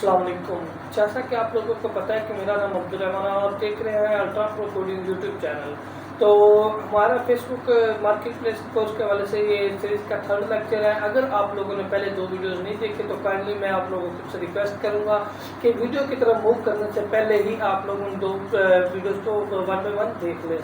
अस्सलाम वालेकुम। जैसा कि आप लोगों को पता है कि मेरा नाम अब्दुल रहमान है और देख रहे हैं ultra pro coding YouTube channel. तो हमारा फेसबुक मार्केट प्लेस कोर्स के हवाले से ये सीरीज़ का थर्ड लेक्चर है। अगर आप लोगों ने पहले 2 वीडियोस नहीं देखे तो काइंडली मैं आप लोगों से रिक्वेस्ट करूंगा कि वीडियो की तरफ मूव करने से पहले ही आप लोग उन 2 वीडियोस को 1 बाय 1 देख लें।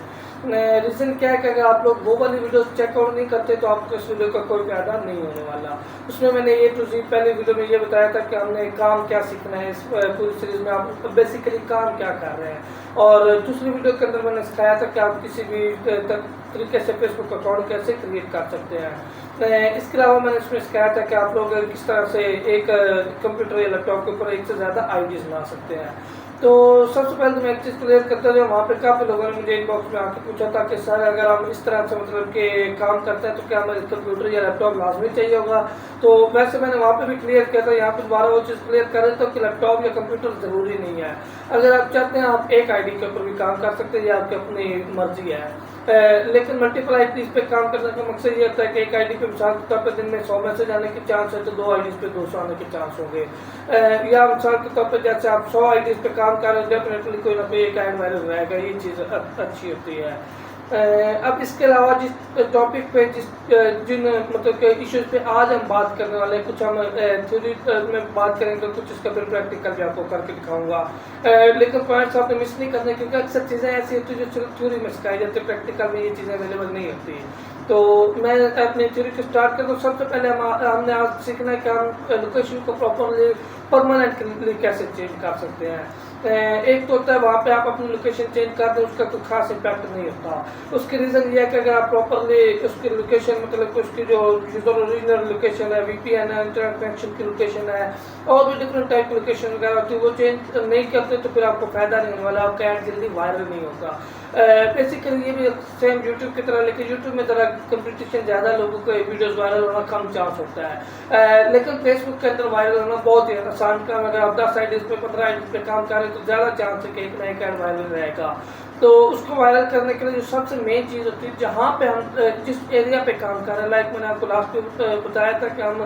रीज़न क्या है कि अगर आप लोग वो वाली वीडियोस चेकआउट नहीं करते तो आपको इस वीडियो का कोई फायदा नहीं होने वाला। उसमें मैंने ये पहली वीडियो में ये बताया था कि हमने काम क्या सीखना है, इस पूरी सीरीज में आप बेसिकली काम क्या कर रहे हैं। और दूसरी वीडियो के अंदर मैंने सिखाया था कि आप किसी भी तरीके से फेसबुक अकाउंट कैसे क्रिएट कर सकते हैं। इसके अलावा मैंने इसमें सिखाया था कि आप लोग किस तरह से एक कंप्यूटर या लैपटॉप के ऊपर एक से ज़्यादा आईडीज बना सकते हैं। तो सबसे पहले तो मैं एक चीज़ क्लियर करता हूँ, वहाँ पे काफ़ी लोगों ने मुझे इनबॉक्स में आके पूछा था कि सर अगर हम इस तरह से मतलब कि काम करते हैं तो क्या हमें कंप्यूटर या लैपटॉप लाजमी चाहिए होगा। तो वैसे मैंने वहाँ पे भी क्लियर किया था, यहाँ पे दोबारा वो चीज़ क्लियर कर देता हूँ कि लैपटॉप या कंप्यूटर ज़रूरी नहीं है। अगर आप चाहते हैं आप एक आईडी के ऊपर भी काम कर सकते हैं, ये आपकी अपनी मर्जी है। लेकिन मल्टीपल आईडीज पे काम करने का मकसद ये होता है कि एक आईडी पे मिसाल के तौर पर दिन में 100 मैसेज आने के चांस है तो 2 आईडीज पे 200 आने के चांस होंगे। या मिसाल के तौर पर जैसे आप 100 आईडीज पे काम कर रहे हैं डेफिनेटली कोई ना कोई एक ऐड वायरल रहेगा, ये चीज़ अच्छी होती है। अब इसके अलावा जिस टॉपिक पे जिन मतलब के इश्यूज पे आज हम बात करने वाले हैं, कुछ हम थ्योरी में बात करेंगे, कुछ इसका फिर प्रैक्टिकल भी आपको करके दिखाऊंगा। लेकिन पॉइंट्स आपने मिस नहीं करने, क्योंकि अक्सर चीज़ें ऐसी होती है जो थ्योरी में सिखाई जाती है, प्रैक्टिकल में ये चीज़ें अवेलेबल नहीं होती। तो मैं अपनी थ्योरी को स्टार्ट करता हूँ। सबसे पहले हमने आज सीखना है कि हम लोकेशन को प्रॉपरली परमानेंटली कैसे चेंज कर सकते हैं। एक तो होता है वहाँ पे आप अपनी लोकेशन चेंज कर दें, उसका कोई खास इम्पैक्ट नहीं होता। उसकी रीज़न ये है कि अगर आप प्रॉपरली उसकी लोकेशन मतलब उसकी जो यूजर ओरिजिनल लोकेशन है, वीपीएन है, इंटरनेट कनेक्शन की लोकेशन है और भी डिफरेंट टाइप की लोकेशन वगैरह होती है, वो चेंज नहीं करते तो फिर आपको फायदा नहीं होने वाला, आपका ऐड जल्दी वायरल नहीं होगा। बेसिकली ये भी सेम यूट्यूब की तरह, लेकिन यूट्यूब में ज़रा कंपटीशन ज़्यादा, लोगों को वीडियोस वायरल होना कम चांस होता है। लेकिन फेसबुक के अंदर वायरल होना बहुत ही आसान काम। अगर आप 10 आईडीज पे 15 आईडीज पे काम कर रहे हैं तो ज़्यादा चांस है कि एक ना एक ऐड वायरल रहेगा। तो उसको वायरल करने के लिए जो सबसे मेन चीज़ होती है, जहाँ पे हम जिस एरिया पे काम कर रहे हैं, लाइक मैंने आपको लास्ट में बताया था कि हम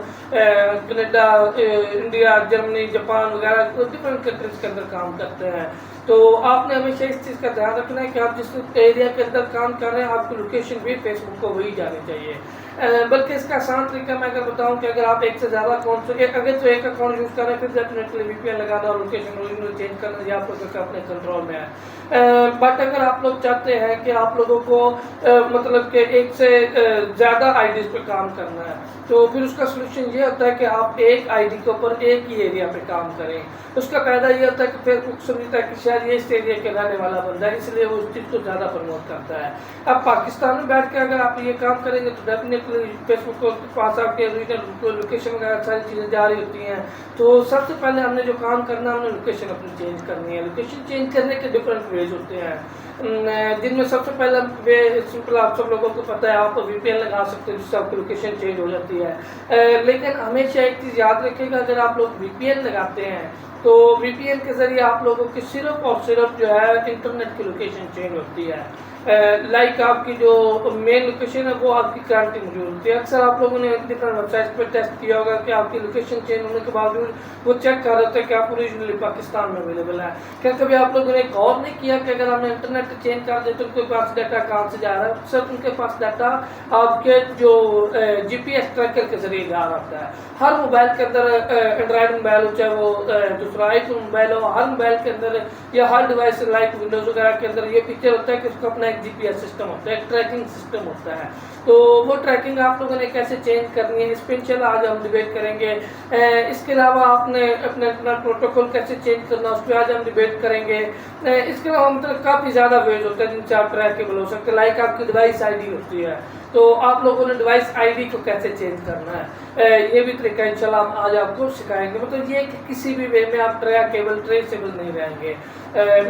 कनाडा, इंडिया, जर्मनी, जापान वगैरह डिफरेंट कंट्रीज के अंदर काम करते हैं। तो आपने हमेशा इस चीज़ का ध्यान रखना है कि आप जिस एरिया के अंदर काम कर रहे हैं आपकी लोकेशन भी फेसबुक को वही जानी चाहिए। बल्कि इसका आसान तरीका मैं अगर बताऊं कि अगर आप एक से ज़्यादा अकाउंट अगर तो एक अकाउंट यूज़ कर रहे हैं फिर डेफिनेटली वीपीएन लगाना और लोकेशन ओरिजिनल चेंज करना या आप लोगों का अपने कंट्रोल में है। बट अगर आप लोग चाहते हैं कि आप लोगों को मतलब कि एक से ज़्यादा आईडीज पे काम करना है तो फिर उसका सोल्यूशन ये होता है कि आप एक आईडी के ऊपर एक ही एरिया पे काम करें। उसका फायदा ये होता है कि फेसबुक समझता है कि शायद ये इस एरिया के रहने वाला बंदा है, इसलिए वो उस चीज़ को ज़्यादा प्रमोट करता है। अब पाकिस्तान में बैठ के अगर आप ये काम करेंगे तो डेफिनेटली फेसबुक के पास आपके रीजनल लोकेशन वगैरह सारी चीज़ें जारी होती हैं। तो सबसे पहले हमने जो काम करना है हमने लोकेशन अपनी चेंज करनी है। लोकेशन चेंज करने के डिफरेंट वेज होते हैं, जिनमें सबसे पहला वे सिंपल आप सब लोगों को पता है, आप वीपीएन लगा सकते हैं जिससे आपकी लोकेशन चेंज हो जाती है। लेकिन हमेशा एक चीज़ याद रखिएगा, अगर आप लोग वीपीएन लगाते हैं तो वीपीएन के जरिए आप लोगों की सिर्फ और सिर्फ जो है इंटरनेट की लोकेशन चेंज होती है। लाइक आपकी जो मेन लोकेशन है वो आपकी करंट मौजूद होती है। अक्सर आप लोगों ने डिफरेंट वेबसाइट पर टेस्ट किया होगा कि आपकी लोकेशन चेंज होने के बावजूद वो चेक कर रहे थे कि आप ओरिजिनली पाकिस्तान में अवेलेबल है। क्या कभी आप लोगों ने गौर नहीं किया कि अगर हमने इंटरनेट चेंज कर दिया तो उनके पास डाटा कहाँ से जा रहा है? सिर्फ उनके पास डाटा आपके जो जीपीएस ट्रैकर के जरिए जा रहा है। हर मोबाइल के अंदर एंड्रॉयड मोबाइल हो चाहे वो दूसरा आईफोन मोबाइल हो, हर मोबाइल के अंदर या हर डिवाइस लाइक विंडोज वगैरह के अंदर ये फीचर होता है कि उसका अपना एक जीपीएस सिस्टम होता है, एक ट्रैकिंग सिस्टम होता है। तो वो ट्रैकिंग आप लोगों ने कैसे चेंज करनी है इस पर इंशाल्लाह आज हम डिबेट करेंगे। इसके अलावा आपने अपना अपना प्रोटोकॉल कैसे चेंज करना उस पर आज हम डिबेट करेंगे। इसके अलावा मतलब काफ़ी ज़्यादा वेज होता है जिनसे आप ट्रैकेबल हो सकते हैं, लाइक आपकी डिवाइस आईडी होती है तो आप लोगों ने डिवाइस आईडी को कैसे चेंज करना है, ये भी तरीका इंशाल्लाह हम आज आपको सिखाएंगे। मतलब ये कि किसी भी वे में आप ट्रेसेबल नहीं रहेंगे।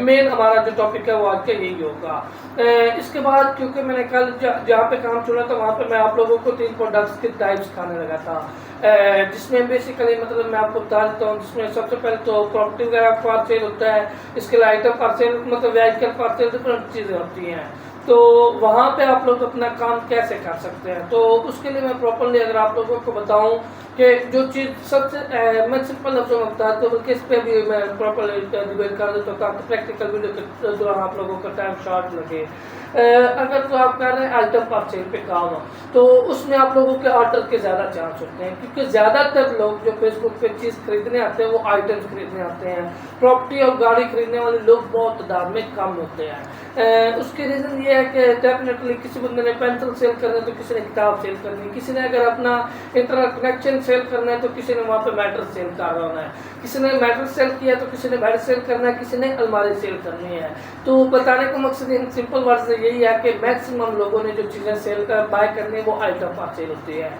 मेन हमारा जो टॉपिक है वो आज का यही होगा। इसके बाद क्योंकि मैंने कल जहाँ पे काम छोड़ा था वहाँ पे मैं आप लोगों को 3 प्रोडक्ट्स के टाइप्स सिखाने लगा था, जिसमें बेसिकली मतलब मैं आपको बता देता हूँ। जिसमें सबसे पहले तो प्रॉपर्टी वगैरह फॉर सेल होता है, इसके लिए आइटम फॉर सेल मतलब व्हीकल फॉर सेल डिफरेंट चीज़ें होती हैं। तो वहाँ पे आप लोग अपना काम कैसे कर सकते हैं, तो उसके लिए मैं प्रॉपरली अगर आप लोगों को बताऊं कि जो चीज़ सबसे मैं सिंपल लफ्ज़ों में बता दूँ, बल्कि इस पे भी मैं प्रॉपर डिबेट कर देता हूँ ताकि प्रैक्टिकल वीडियो के दौरान आप लोगों का टाइम शॉर्ट लगे। अगर तो आप कर रहे हैं आइटम पर सेल पे काम हो, तो उसमें आप लोगों के ऑर्डर के ज़्यादा चांस होते हैं, क्योंकि ज़्यादातर लोग जो फेसबुक पे चीज़ खरीदने आते हैं वो आइटम्स खरीदने आते हैं। प्रॉपर्टी और गाड़ी खरीदने वाले लोग बहुत तादाद में कम होते हैं। उसके रीज़न ये है कि डेफिनेटली किसी बंदे ने पेंसिल सेल करना है तो किसी ने किताब सेल करनी है, किसी ने अगर अपना इंटरनेट कनेक्शन सेल करना है तो किसी ने वहाँ पे मैटर सेल कर रहा है, किसी ने मैटर सेल किया तो किसी ने बेड सेल करना है, किसी ने अलमारी सेल करनी है। तो बताने का मकसद इन सिंपल वर्ड से यही है कि मैक्सिमम लोगों ने जो चीज़ें सेल कर बाय करनी है वो आइटम पर सेल होती है।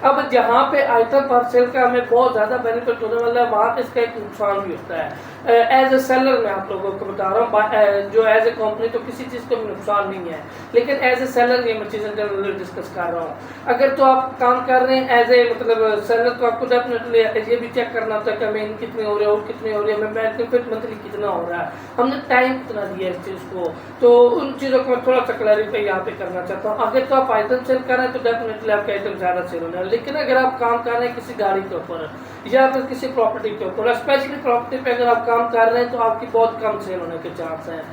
अब जहाँ पे आइटम पर सेल का हमें बहुत ज़्यादा बेनिफिट होने वाला है, वहाँ पे इसका एक नुकसान भी होता है। एज ए सेलर मैं आप लोगों को बता रहा हूँ, जो एज ए कंपनी तो किसी चीज़ का भी नुकसान नहीं है, लेकिन एज ए सेलर ये मैं चीज़ें जनरली डिस्कस कर रहा हूँ। अगर तो आप काम कर रहे हैं एज ए मतलब सेलर, तो आपको डेफिनेटली ये भी चेक करना होता है कि हमें कितनी हो रही है और कितनी हो रही है, हमें बेनिफिट मंथली कितना हो रहा है, हमने टाइम कितना दिया इस चीज़ को। तो उन चीज़ों को मैं थोड़ा सा क्लैरिफाई यहाँ पे करना चाहता हूँ। अगर तो आप आइटम सेल कर रहे हैं तो डेफिनेटली आपके आइटम ज़्यादा सेल होने हैं, लेकिन अगर आप काम कर रहे हैं किसी गाड़ी के ऊपर या फिर किसी प्रॉपर्टी के ऊपर, स्पेशली प्रॉपर्टी पे अगर आप काम कर रहे हैं तो आपकी बहुत कम सेल होने के चांस हैं।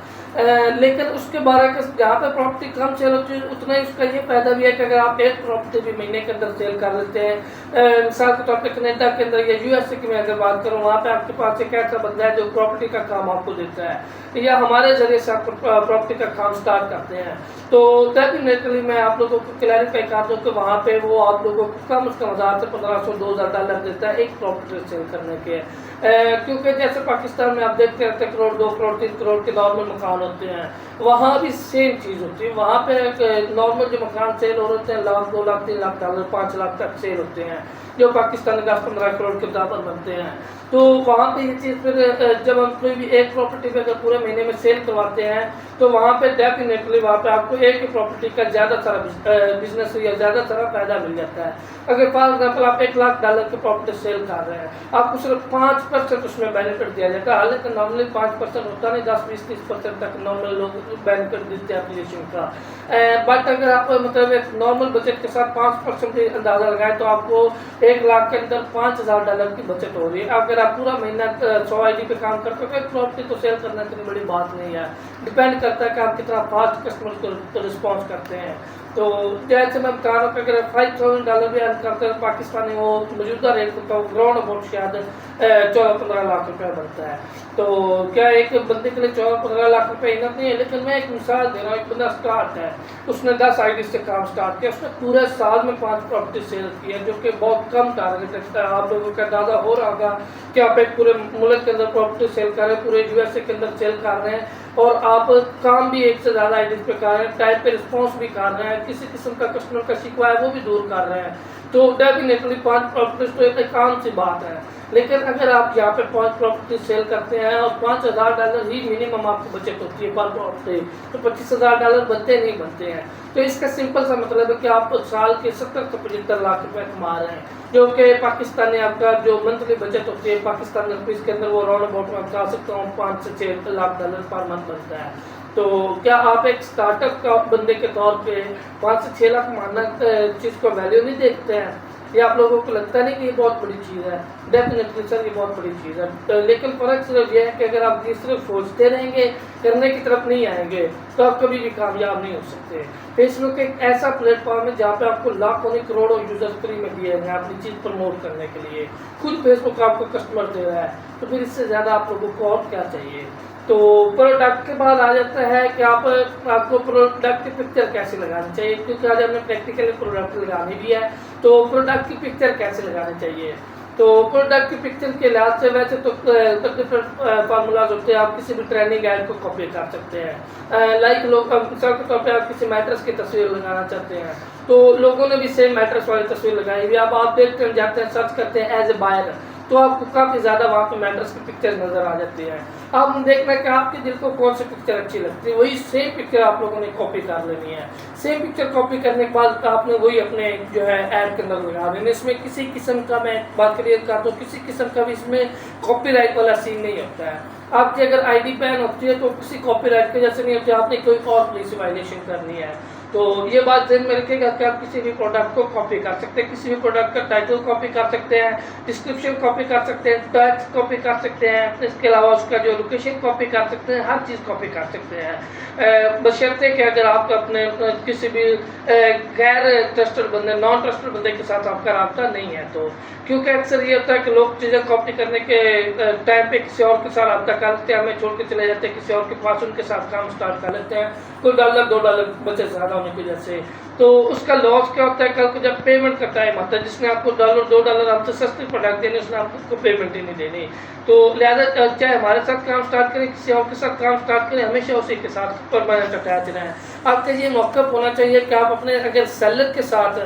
लेकिन उसके बारे में जहाँ पे प्रॉपर्टी कम सेल होती है उतना ही उसका ये फायदा भी है कि अगर आप एक प्रॉपर्टी भी महीने के अंदर सेल कर लेते हैं, मिसाल के तौर पे कनाडा के अंदर या यूएसए की मैं अगर बात करूँ, वहाँ पे आपके पास एक ऐसा बंदा है जो प्रॉपर्टी का काम आपको देता है या हमारे जरिए से आप प्रॉपर्टी का काम स्टार्ट करते हैं, तो डेफिनेटली मैं आप लोगों को क्लैरिफाई कर दूँ कि वहाँ पे वो आप लोगों को कम से कम 1000 से 1500 $2000 देता है एक प्रॉपर्टी सेल करने के। क्योंकि जैसे पाकिस्तान में आप देखते रहते हैं करोड़ 2 करोड़ 3 करोड़ के नॉर्मल मकान होते हैं, वहाँ भी सेम चीज़ होती है। वहाँ पे नॉर्मल जो मकान सेल हो रहे हैं $1 2 लाख $3 लाख $5 लाख तक सेल होते हैं, जो पाकिस्तान में 10-15 करोड़ के बराबर बनते हैं। तो वहाँ पे ये चीज़ फिर जब हम कोई भी एक प्रॉपर्टी पे अगर पूरे महीने में सेल करवाते हैं तो वहाँ पे डेफिनेटली वहाँ पे आपको एक ही प्रॉपर्टी का ज़्यादा सारा बिजनेस या ज़्यादा सारा फायदा मिल जाता है। अगर फॉर एग्जाम्पल आप $1 लाख की प्रॉपर्टी सेल कर रहे हैं, आपको सिर्फ 5% उसमें बेनिफिट दिया जाता है। हालांकि नॉर्मली 5% होता नहीं, 10-20-30% तक नॉर्मल लोग बेनिफिट देते हैं एप्लीकेशन का। बट अगर आप मतलब एक नॉर्मल बजट के साथ 5% अंदाजा लगाएं तो आपको $1 लाख के अंदर $5000 की बचत हो रही है। अगर आप पूरा महीना 100 आईडी पे काम करते हो तो एक प्रॉपर्टी तो सेल करना इतनी बड़ी बात नहीं है। डिपेंड करता है कि आप कितना फास्ट कस्टमर को रिस्पॉन्स करते हैं। तो जैसे मैं बता रहा हूँ कि अगर $5000 भी अर्न करते हैं पाकिस्तानी, वो मौजूदा रेट को ग्राउंड अबाउट शायद 14-15 लाख रुपया बनता है। तो क्या एक बंदे के लिए 14-15 लाख रुपए इनफ नहीं है, लेकिन मैं एक मिसाल दे रहा हूँ। एक बंदा स्टार्ट है, उसने 10 आईडी से काम स्टार्ट किया, उसने पूरे साल में 5 प्रॉपर्टी सेल की है, जो कि बहुत कम टारगेट है। आप लोगों का अंदाजा हो रहा होगा कि आप एक पूरे मुल्क के अंदर प्रॉपर्टी सेल कर रहे हैं, पूरे यूएसए के अंदर सेल कर रहे हैं और आप काम भी एक से ज़्यादा आईडी पे कर रहे हैं, टाइम पे रिस्पॉन्स भी कर रहे हैं, किसी किस्म का कस्टमर का शिकवा है वो भी दूर कर रहे हैं। तो डेफिनेटली 5 प्रॉपर्टी तो एक आम सी बात है। लेकिन अगर आप यहाँ पे 5 प्रॉपर्टी सेल करते हैं और $5000 ही मिनिमम आपको बचत होती है पर प्रॉपर्टी, तो $25000 बनते नहीं बनते हैं। तो इसका सिंपल सा मतलब है कि आप साल के 70 से 75 लाख रुपए कमा रहे हैं, जो कि पाकिस्तान ने आपका जो मंथली बचत होती है पाकिस्तान रुपीज़ के अंदर वो राउंड अबाउट में बता सकता हूँ $5 से $6 लाख पर मंथ बनता है। तो क्या आप एक स्टार्टअप का बंदे के तौर पे 5 से 6 लाख मानना चीज़ को वैल्यू नहीं देखते हैं? ये आप लोगों को लगता नहीं कि ये बहुत बड़ी चीज़ है? डेफिनेटली सर ये बहुत बड़ी चीज़ है। तो लेकिन फ़र्क सिर्फ ये है कि अगर आप ये सिर्फ सोचते रहेंगे, करने की तरफ नहीं आएंगे, तो आप कभी भी कामयाब नहीं हो सकते। फेसबुक एक ऐसा प्लेटफॉर्म है जहाँ पे आपको लाखों नहीं करोड़ों यूजर्स फ्री में दिए हैं अपनी चीज़ प्रमोट करने के लिए। खुद फेसबुक आपको कस्टमर दे रहा है, तो फिर इससे ज़्यादा आप लोगों को और क्या चाहिए? तो प्रोडक्ट के बाद आ जाता है कि आपको प्रोडक्ट की पिक्चर कैसे लगानी चाहिए, क्योंकि आज हमने प्रैक्टिकली प्रोडक्ट लगानी भी है। तो प्रोडक्ट की पिक्चर कैसे लगानी चाहिए, तो प्रोडक्ट की पिक्चर के लिहाज से वैसे तो डिफरेंट फार्मूलाज होते हैं। आप किसी भी ट्रेनिंग ऐड को कॉपी कर सकते हैं। लाइक लोग मिसाल के तौर पे आप किसी मैट्रेस की तस्वीर लगाना चाहते हैं, तो लोगों ने भी सेम मैट्रेस वाली तस्वीर लगाई हुई। अब आप देखते हैं, जाते हैं, सर्च करते हैं एज ए बायर, तो आपको काफ़ी ज़्यादा वहाँ पे मैट्रेस की पिक्चर नज़र आ जाती है। अब देखना कि आपके दिल को कौन सी पिक्चर अच्छी लगती है, वही सेम पिक्चर आप लोगों ने कॉपी कर लेनी है। सेम पिक्चर कॉपी करने के बाद आपने वही अपने जो है ऐड के अंदर लगा देना। इसमें किसी किस्म का, मैं बात क्लियर कर दूँ, किसी किस्म का भी इसमें कॉपीराइट वाला सीन नहीं होता है। आपकी अगर आईडी बैन होती है तो किसी कॉपीराइट की वजह से नहीं होती, आपने कोई और पुलिस वायलेशन करनी है। तो ये बात ध्यान में रखिएगा कि आप किसी भी प्रोडक्ट को कॉपी कर सकते हैं, किसी भी प्रोडक्ट का टाइटल कॉपी कर सकते हैं, डिस्क्रिप्शन कॉपी कर सकते हैं, टेक्स्ट कॉपी कर सकते हैं, इसके अलावा उसका जो लोकेशन कॉपी कर सकते हैं, हर चीज़ कॉपी कर सकते हैं, बशर्ते कि अगर आप अपने किसी भी गैर ट्रस्टेड बंदे, नॉन ट्रस्टेड बंदे के साथ आपका राब्ता नहीं है। तो क्योंकि अक्सर ये होता है कि लोग चीज़ें कॉपी करने के टाइम पे किसी और के साथ राब्ता कर लेते हैं, हमें छोड़ के चले जाते हैं किसी और के पास, उनके साथ काम स्टार्ट कर लेते हैं, कोई $1 $2 बचे ज़्यादा होने की वजह से। तो उसका लॉस क्या होता है, कल को जब पेमेंट का टाइम आता है, जिसने आपको $1 $2 आपसे सस्ती प्रोडक्ट देनी, उसने आपको पेमेंट ही नहीं देनी। तो लिहाजा चाहे हमारे साथ काम स्टार्ट करें, किसी और के साथ काम स्टार्ट करें, हमेशा उसी के साथ परमानेंट अटैच रहें। आपका ये मौक़िफ़ होना चाहिए कि आप अपने अगर सेलर के साथ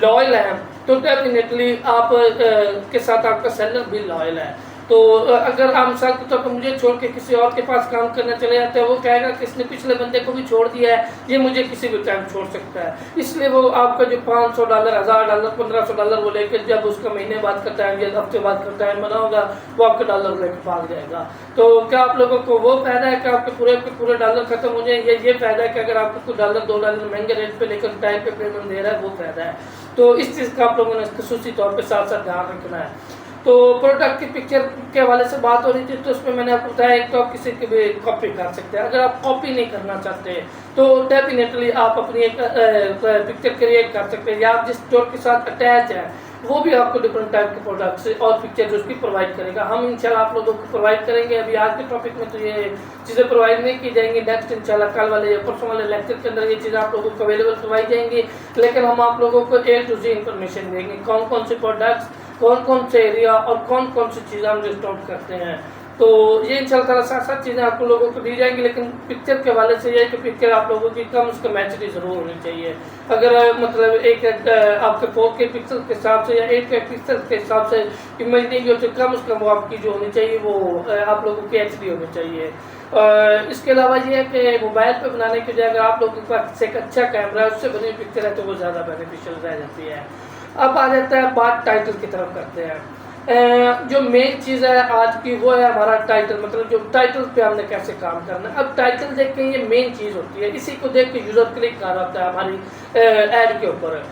लॉयल हैं तो डेफिनेटली आप के साथ आपका सेलर भी लॉयल है। तो अगर आप मिसाल के तौर पर मुझे छोड़ के किसी और के पास काम करने चले जाते हैं, वो कहेगा कि इसने पिछले बंदे को भी छोड़ दिया है, ये मुझे किसी भी टाइम छोड़ सकता है, इसलिए वो आपका जो $500 $1000 $1500 वो लेकर जब उसका महीने बाद का टाइम या हफ्ते बाद का टाइम बना होगा, वो आपके डॉलर लेकर भाग जाएगा। तो क्या आप लोगों को वो फायदा है कि आपके पूरे डॉलर खत्म हो जाए, ये फायदा है कि अगर आपको कुछ $1 $2 महंगे रेट पे लेकर टाइम पे पेमेंट दे रहा है, वो फायदा है। तो इस चीज़ का आप लोगों ने खसूसी तौर पर साथ साथ ध्यान रखना है। तो प्रोडक्ट की पिक्चर के हवाले से बात हो रही थी, तो उसमें मैंने आपको बताया एक तो आप किसी की भी कॉपी कर सकते हैं। अगर आप कॉपी नहीं करना चाहते तो डेफिनेटली आप अपनी एक पिक्चर क्रिएट कर सकते हैं, या आप जिस स्टोर के साथ अटैच है वो भी आपको डिफरेंट टाइप के प्रोडक्ट्स और पिक्चर उसकी प्रोवाइड करेगा। हम इंशाल्लाह आप लोगों को प्रोवाइड करेंगे। अभी आज के टॉपिक में तो ये चीज़ें प्रोवाइड नहीं की जाएंगी, नेक्स्ट इंशाल्लाह कल वाले या परसों वाले लेक्चर के अंदर ये चीज़ें आप लोगों को अवेलेबल करवाई जाएंगी। लेकिन हम आप लोगों को A to Z इंफॉर्मेशन देंगे, कौन कौन से प्रोडक्ट्स, कौन कौन से एरिया और कौन कौन सी चीज़ें हम डिस्काउंट करते हैं। तो ये इंशाल्लाह साथ साथ चीज़ें आपको लोगों को दी जाएंगी। लेकिन पिक्चर के हवाले से ये है कि पिक्चर आप लोगों की कम उसका मैचरी ज़रूर होनी चाहिए। अगर मतलब एक आपके 4K पिक्सल के हिसाब से या 8K पिक्सल के हिसाब से इमेज नहीं भी हो तो कम उसका वो आपकी जो होनी चाहिए वो आप लोगों की HD होनी चाहिए। इसके अलावा ये है कि मोबाइल पे बनाने की जगह आप लोगों के पास एक अच्छा कैमरा है, उससे बनी पिक्चर है तो वो ज़्यादा बेनिफिशियल रह जाती है। अब आ जाता है बात टाइटल की तरफ करते हैं। जो मेन चीज़ है आज की वो है हमारा टाइटल, मतलब जो टाइटल पे हमने कैसे काम करना है। अब टाइटल देख के ये मेन चीज़ होती है, इसी को देख के यूज़र क्लिक कर रहा होता है हमारी ऐड के ऊपर।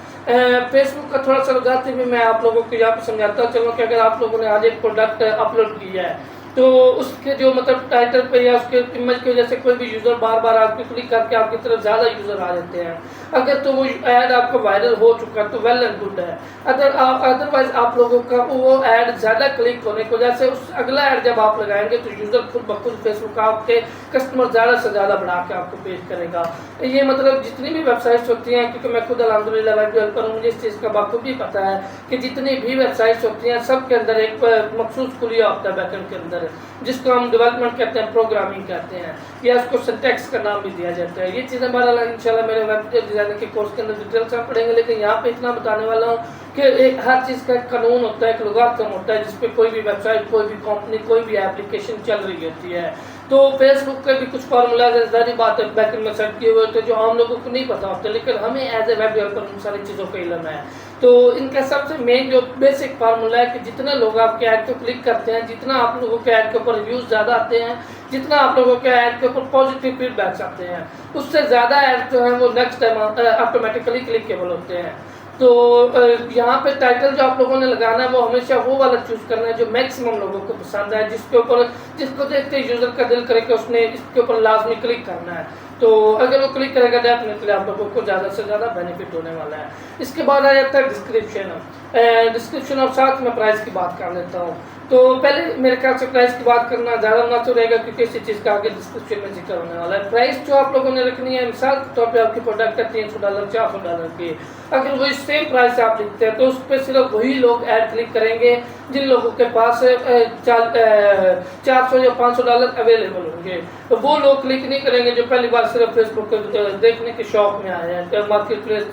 फेसबुक का थोड़ा सा लगाते हुए मैं आप लोगों को यहाँ पे समझाता चलूँ कि अगर आप लोगों ने आज एक प्रोडक्ट अपलोड किया है तो उसके जो मतलब टाइटल पे या उसके इमेज की वजह से कोई भी यूज़र बार बार आपको क्लिक करके आपकी तरफ ज़्यादा यूज़र आ जाते हैं। अगर तो वो ऐड आपका वायरल हो चुका है तो वेल एंड गुड है। अदरवाइज आप लोगों का वो ऐड ज़्यादा क्लिक होने की वजह से उस अगला ऐड जब आप लगाएंगे तो यूज़र खुद ब खुद फेसबुक आपके कस्टमर ज़्यादा से ज़्यादा बढ़ा के आपको पेश करेगा। ये मतलब जितनी भी वेबसाइट्स होती हैं, क्योंकि मैं खुद अल्हम्दुलिल्लाह वेब डेवलपर हूँ, मुझे इस चीज़ का बखूबी पता है कि जितनी भी वेबसाइट्स होती हैं सब के अंदर एक मखसूस खुलिया होता है बैकएंड के अंदर, जिसको हम डेवलपमेंट कहते हैं, प्रोग्रामिंग कहते हैं, या उसको सिंटैक्स का नाम भी दिया जाता है। ये चीज़ें बहरहाल इंशाल्लाह मेरे वेब डिज़ाइनिंग के कोर्स के अंदर डिटेल से हम पढ़ेंगे। लेकिन यहाँ पे इतना बताने वाला हूँ कि एक हर चीज़ का एक कानून होता है, एक लुगातम होता है, जिसपे कोई भी वेबसाइट, कोई भी कंपनी, कोई भी एप्लीकेशन चल रही होती है। तो फेसबुक के भी कुछ फार्मूला सारी बात है बैकएंड में सेट किए हुए होते हैं जो आम लोगों को नहीं पता होता, लेकिन हमें एज ए वेब डेवलपर उन सारी चीज़ों का इल्म है। तो इनका सबसे मेन जो बेसिक फार्मूला है कि जितने लोग आपके ऐड को क्लिक करते हैं, जितना आप लोगों के ऐड के ऊपर व्यूज़ ज़्यादा आते हैं, जितना आप लोगों के ऐड के ऊपर पॉजिटिव फीडबैक्स आते हैं, उससे ज़्यादा ऐड जो है वो नेक्स्ट टाइम ऑटोमेटिकली क्लिकेबल होते हैं। तो यहाँ पे टाइटल जो आप लोगों ने लगाना है वो हमेशा वो वाला चूज़ करना है जो मैक्सिमम लोगों को पसंद है, जिसको देखते यूज़र का दिल करे कि उसने इसके ऊपर लाजमी क्लिक करना है। तो अगर वो क्लिक करेगा डेफिनेटली आप लोगों को ज़्यादा से ज़्यादा बेनिफिट होने वाला है। इसके बाद आ जाता है डिस्क्रिप्शन और साथ में प्राइस की बात कर लेता हूँ। तो पहले मेरे ख्याल से प्राइस की बात करना ज़्यादा मुनासिब रहेगा क्योंकि इसी चीज़ का आगे डिस्क्रिप्शन में जिक्र होने वाला है। प्राइस जो आप लोगों ने रखनी है, मिसाल के तौर पे आपकी प्रोडक्ट है $300 $400 की, अगर वही सेम प्राइस आप लिखते हैं तो उस पर सिर्फ वही लोग ऐड क्लिक करेंगे जिन लोगों के पास 400 या $500 अवेलेबल होंगे। तो वो लोग क्लिक नहीं करेंगे जो पहली बार सिर्फ फेसबुक देखने के शौक में आए हैं, मार्केट प्लेस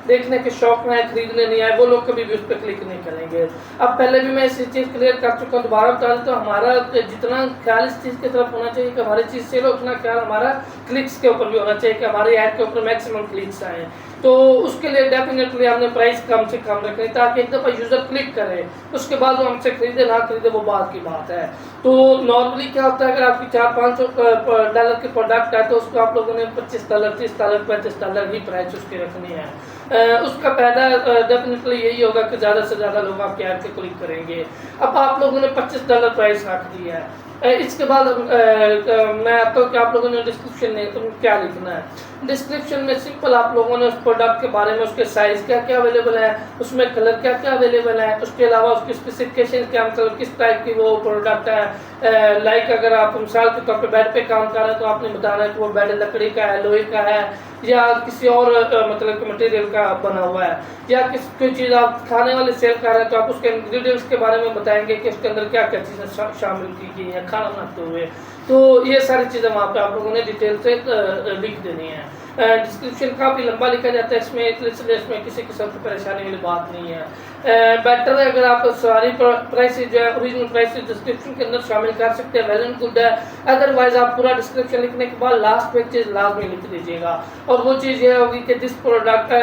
देखने के शौक में आए, खरीदने नहीं आए, वो लोग कभी भी उस पर क्लिक नहीं करेंगे। अब पहले भी मैं इसी चीज़ क्लियर कर चुका हूँ, दोबारा बता देता हूँ। हमारा जितना ख्याल इस चीज़ की तरफ होना चाहिए कि हमारी चीज़ सेल हो, उतना ख्याल हमारा क्लिक्स के ऊपर भी होना चाहिए कि हमारे ऐड के ऊपर मैक्सिमम क्लिक्स आए। तो उसके लिए डेफिनेटली हमने प्राइस कम से कम रखनी ताकि एक दफ़ा यूज़र क्लिक करे, उसके बाद वो हमसे खरीदे ना खरीदे वो बात की बात है। तो नॉर्मली क्या होता है, अगर आपकी $400-500 की प्रोडक्ट है तो उसको आप लोगों ने $25, $30, $35 ही प्राइस उसकी रखनी है। उसका फायदा डेफिनेटली यही होगा कि ज़्यादा से ज़्यादा लोग आपके ऐड पे क्लिक करेंगे। अब आप लोगों ने $25 प्राइस रख दिया है, इसके बाद मैं आता हूँ कि आप लोगों ने डिस्क्रिप्शन में तुम क्या लिखना है। डिस्क्रिप्शन में सिंपल आप लोगों ने उस प्रोडक्ट के बारे में, उसके साइज़ क्या क्या अवेलेबल है, उसमें कलर क्या क्या अवेलेबल है, उसके अलावा उसकी स्पेसिफिकेशन क्या, मतलब किस टाइप की वो प्रोडक्ट है। लाइक अगर आप मिसाल के तौर पे बेड पे काम कर रहे हैं तो आपने बताना है कि वो बेड लकड़ी का है, लोहे का है, या किसी और मतलब कि मटेरियल का बना हुआ है, या कोई चीज़ आप खाने वाले सेल कर रहे हैं तो आप उसके इंग्रेडिएंट्स के बारे में बताएंगे कि उसके अंदर क्या क्या चीज़ें शामिल की गई हैं खाना बनाते हुए। तो ये सारी चीज़ें वहाँ पे आप लोगों ने डिटेल से लिख देनी है। डिस्क्रिप्शन काफ़ी लंबा लिखा जाता है इसमें किसी किस्म की परेशानी वाली बात नहीं है। बेटर है अगर आप सारी प्राइसेज जो है ओरिजिनल प्राइसेज डिस्क्रिप्शन के अंदर शामिल कर सकते हैं, वेल एंड गुड है। अदरवाइज आप पूरा डिस्क्रिप्शन लिखने के बाद लास्ट में एक चीज़ लाजमी लिख दीजिएगा, और वो चीज़ ये होगी कि this product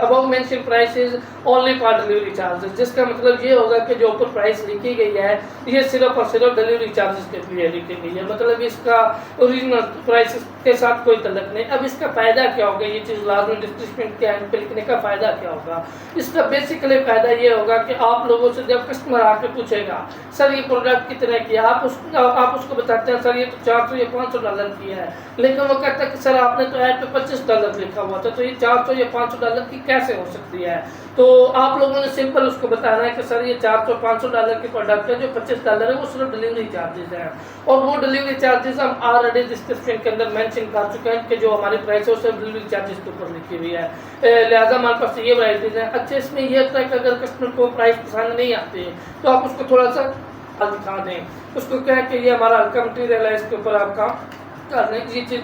above mention prices only for delivery charges, जिसका मतलब ये होगा कि जो ऊपर प्राइस लिखी गई है ये सिर्फ और सिर्फ डिलीवरी चार्जेस के लिए लिखी गई है, मतलब इसका ओरिजिनल प्राइस के साथ कोई तल्लुक नहीं। अब इसका फ़ायदा क्या होगा, ये चीज़ लाजमी डिस्क्रिप्शन के एंड पे लिखने का फ़ायदा क्या होगा? इसका बेसिकली फ़ायदा ये होगा कि आप लोगों से जब कस्टमर आके पूछेगा सर ये प्रोडक्ट कितने की है, आप उसको बताते हैं सर ये तो $400 या $500 की है, लेकिन वो कहता है कि सर आपने तो ऐड पे $25 लिखा हुआ था, तो ये $400 या $500 की कैसे हो सकती है? तो आप लोगों ने सिंपल उसको बताना है कि सर ये $400-500 की प्रोडक्ट है, जो $25 है वो सिर्फ डिलीवरी चार्जेस हैं, और वो डिलीवरी चार्जेस हम ऑलरेडी डिस्क्रिप्शन के अंदर मेंशन कर चुके हैं कि जो हमारी प्राइस है उससे डिलीवरी चार्जेस के ऊपर लिखी हुई है। लिहाजा हमारे पास ये वैराइटीज है। अच्छा, इसमें यह होता है कि अगर कस्टमर को प्राइस पसंद नहीं आती तो आप उसको थोड़ा सा दिखा दें, उसको क्या है कि ये हमारा हल्का मटीरियल है, इसके ऊपर आप काम कर लें, ये चीज़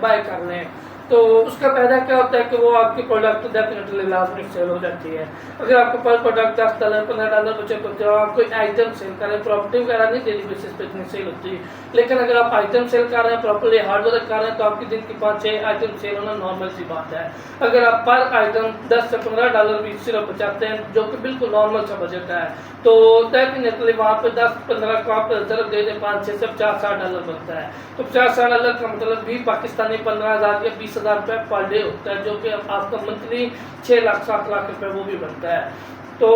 बाय कर लें, तो उसका फायदा क्या होता है कि वो आपकी प्रोडक्ट डेफिनेटली लाजमी सेल हो जाती है। अगर आपको पर प्रोडक्ट $10 $15 बचे तो आप कोई आइटम सेल कर रहे हैं, प्रॉपर्टी वगैरह नहीं डेली बेसिस पे इतनी सेल होती है, लेकिन अगर आप आइटम सेल कर रहे हैं, प्रॉपर्ली हार्डवेयर कर रहे हैं, तो आपकी दिन की 5-6 आइटम सेल होना नॉर्मल सी बात है। अगर आप पर आइटम $10 से $15 भी सिर्फ बचाते हैं, जो कि बिल्कुल नॉर्मल सा बजट है, तो डेफिनेटली वहाँ पे 10-15 को आप रिजर्व दे दें, 5-6 से $50-60 बनता है। तो $50-60 का मतलब भी पाकिस्तानी 15,000 या 20,000 रुपये पर डे होता है, जो कि आपका मंथली 6 लाख 7 लाख रुपये वो भी बनता है। तो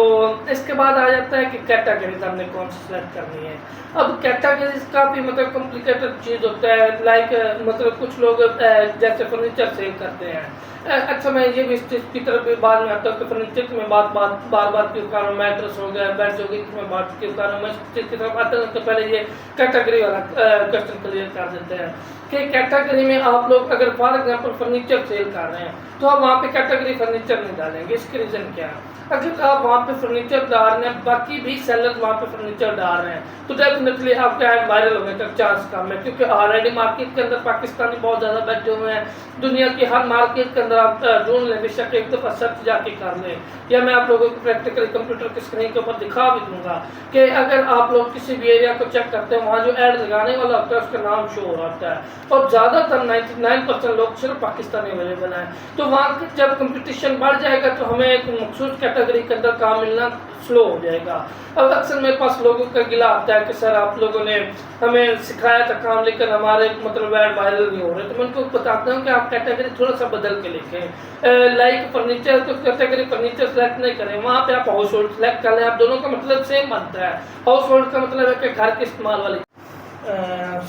इसके बाद आ जाता है कि कैटेगरीज हमने कौन सी सेलेक्ट करनी है। अब कैटेगरीज काफ़ी मतलब कॉम्प्लिकेटेड चीज़ होता है, लाइक मतलब कुछ लोग जैसे फर्नीचर सेल करते हैं। अच्छा, मैं ये भी इसकी तरफ भी बाद में आता हूँ कि फर्नीचर में बार बार क्यों कर रहा हूँ, मैट्रेस हो गया, बेड हो गई, इसमें बात क्यों कर रहा हूँ, मैं इस चीज़ की तरफ आता हूँ। तो पहले ये कैटेगरी वाला क्वेश्चन क्लियर कर देते हैं कि कैटेगरी में आप लोग अगर फॉर एग्जाम्पल फर्नीचर सेल कर रहे हैं तो आप वहाँ पे कैटेगरी फर्नीचर नहीं डालेंगे। इसके रीज़न क्या है? अगर आप वहाँ पे फर्नीचर डाल रहे हैं, बाकी भी सेलर वहाँ पे फर्नीचर डाल रहे हैं, तो डेफिनेटली आपका ऐड वायरल होने का चांस कम है, क्योंकि ऑलरेडी मार्केट के अंदर पाकिस्तानी बहुत ज़्यादा बैठे हुए हैं। दुनिया की हर मार्केट के अंदर आप ढूंढ लें, बेशक एक दफ़ा सर्च जाके कर लें, या मैं आप लोगों को प्रैक्टिकली कंप्यूटर की स्क्रीन के ऊपर दिखा भी दूंगा कि अगर आप लोग किसी भी एरिया को चेक करते हैं, वहाँ जो ऐड लगाने वाला होता है उसका नाम शो हो रहा है, और ज़्यादातर 99% लोग सिर्फ पाकिस्तानी अवेलेबल हैं। तो वहाँ जब कंपटीशन बढ़ जाएगा तो हमें एक मखसूस कैटेगरी के अंदर काम मिलना स्लो हो जाएगा। अब अक्सर मेरे पास लोगों का गिला आता है कि सर आप लोगों ने हमें सिखाया था काम, लेकिन हमारे मतलब ऐड वायरल नहीं हो रहे। तो मैं उनको बताता हूँ कि आप कैटेगरी थोड़ा सा बदल के लिखें। लाइक फर्नीचर, तो कैटेगरी फर्नीचर सेलेक्ट नहीं करें, वहाँ पे आप हाउस होल्ड सेलेक्ट कर लें। आप दोनों का मतलब सेम बनता है। हाउस होल्ड का मतलब है कि घर के इस्तेमाल वाली।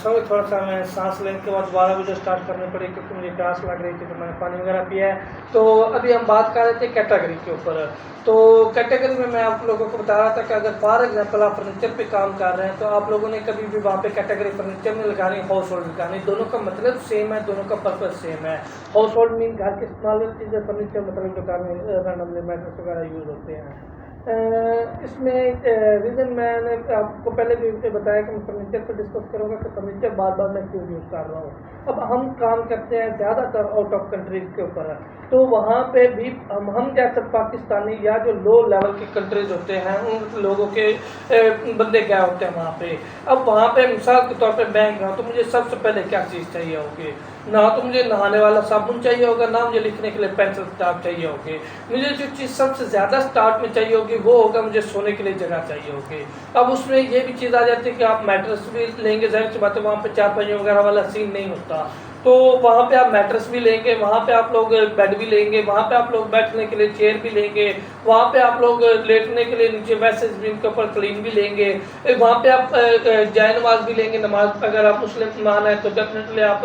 सॉरी, थोड़ा सा मैं सांस लेने के बाद दोबारा वीडियो स्टार्ट करनी पड़ी क्योंकि मुझे प्यास लग रही थी, तो मैंने पानी वगैरह पिया है। तो अभी हम बात कर रहे थे कैटेगरी के ऊपर। तो कैटेगरी में मैं आप लोगों को बता रहा था कि अगर फॉर एग्जांपल आप फर्नीचर पे काम कर रहे हैं तो आप लोगों ने कभी भी वहाँ पे कैटेगरी फर्नीचर में लगानी, हाउस होल्ड लगानी, दोनों का मतलब सेम है, दोनों का पर्पज सेम है। हाउस होल्ड मीन घर के इस्तेमाल वाली चीज़ें, फर्नीचर मतलब जो घर में रैंडमली मैट्रेस वगैरह यूज़ होते हैं। इसमें रीज़न मैंने आपको पहले भी बताया कि मैं फर्नीचर पर डिस्कस करूँगा कि फर्नीचर बार बार मैं क्यों यूज़ कर रहा हूँ। अब हम काम करते हैं ज़्यादातर आउट ऑफ कंट्रीज़ के ऊपर, तो वहाँ पे भी हम जैसे पाकिस्तानी या जो लो लेवल की कंट्रीज़ होते हैं उन लोगों के बंदे क्या होते हैं वहाँ पे। अब वहाँ पे मिसाल के तौर पे बैंक गया तो मुझे सबसे पहले क्या चीज़ चाहिए होगी, ना तो मुझे नहाने वाला साबुन चाहिए होगा, ना मुझे लिखने के लिए पेंसिल किताब चाहिए होगी। मुझे जो चीज़ सबसे ज़्यादा स्टार्ट में चाहिए होगी वो होगा, मुझे सोने के लिए जगह चाहिए होगी। अब उसमें ये भी चीज़ आ जाती है कि आप मैट्रेस भी लेंगे, ज़ाहिर सी बात है वहाँ पे चारपाई वगैरह वाला सीन नहीं होता, तो वहाँ पे आप मैट्रेस भी लेंगे, वहाँ पे आप लोग बेड भी लेंगे, वहाँ पे आप लोग बैठने के लिए चेयर भी लेंगे, वहाँ पे आप लोग लेटने के लिए नीचे वैसे ज़मीन के ऊपर क्लीन भी लेंगे, वहाँ पे आप जाय नमाज भी लेंगे। नमाज अगर आप मुस्लिम मान है तो डेफिनेटली आप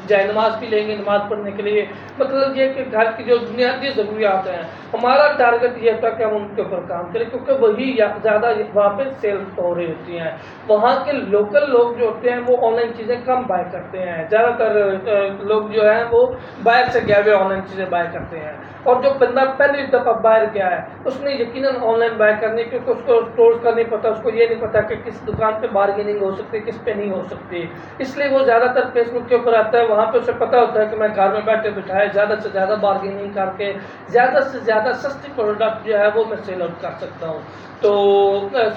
जाय नमाज भी लेंगे नमाज पढ़ने के लिए। मतलब ये कि घर की जो बुनियादी ज़रूरियात हैं, हमारा टारगेट ये था कि हम उनके ऊपर काम करें, क्योंकि वही ज़्यादा वहाँ पे सेल हो रही होती हैं। वहाँ के लोकल लोग जो होते हैं वो ऑनलाइन चीज़ें कम बाय करते हैं, ज़्यादातर लोग जो हैं वो बाहर से गए हुए ऑनलाइन चीज़ें बाय करते हैं। और जो बंदा पहली दफ़ा बाहर गया है उसने यकीनन ऑनलाइन बाय करनी, क्योंकि उसको स्टोर्स का नहीं पता, उसको ये नहीं पता कि किस दुकान पे बार्गेनिंग हो सकती है, किस पे नहीं हो सकती। इसलिए वो ज़्यादातर फेसबुक के ऊपर आता है, वहाँ पे उसे पता होता है कि मैं घर में बैठे बिठाए ज़्यादा से ज़्यादा बार्गेनिंग करके ज़्यादा से ज़्यादा सस्ती प्रोडक्ट जो है वो मैं सेल आउट कर सकता हूँ, तो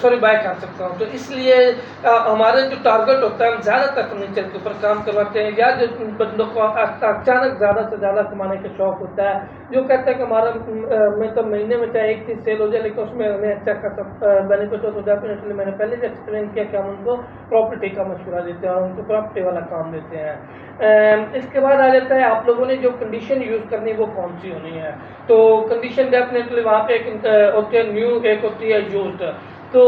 सॉरी बाय कर सकता हूँ। तो इसलिए हमारे जो टारगेट होता है, हम ज़्यादातर फर्नीचर के ऊपर काम करवाते हैं, या जो बंदों को अचानक ज़्यादा से ज़्यादा कमाने का शौक होता है, जो कहते हैं कि हमारा मतलब महीने में चाहे एक चीज़ सेल हो जाए लेकिन उसमें हमें अच्छा खासा बेनिफिट हो, तो डेफिनेटली मैंने पहले भी एक्सप्लेन किया कि हम उनको प्रॉपर्टी का मशवरा देते हैं और उनको प्रॉपर्टी वाला काम देते हैं। इसके बाद आ जाता है आप लोगों ने जो कंडीशन यूज़ करनी है वो कौन सी होनी है। तो कंडीशन डेफिनेटली वहाँ पे एक होती है न्यू, एक होती है यूज्ड। तो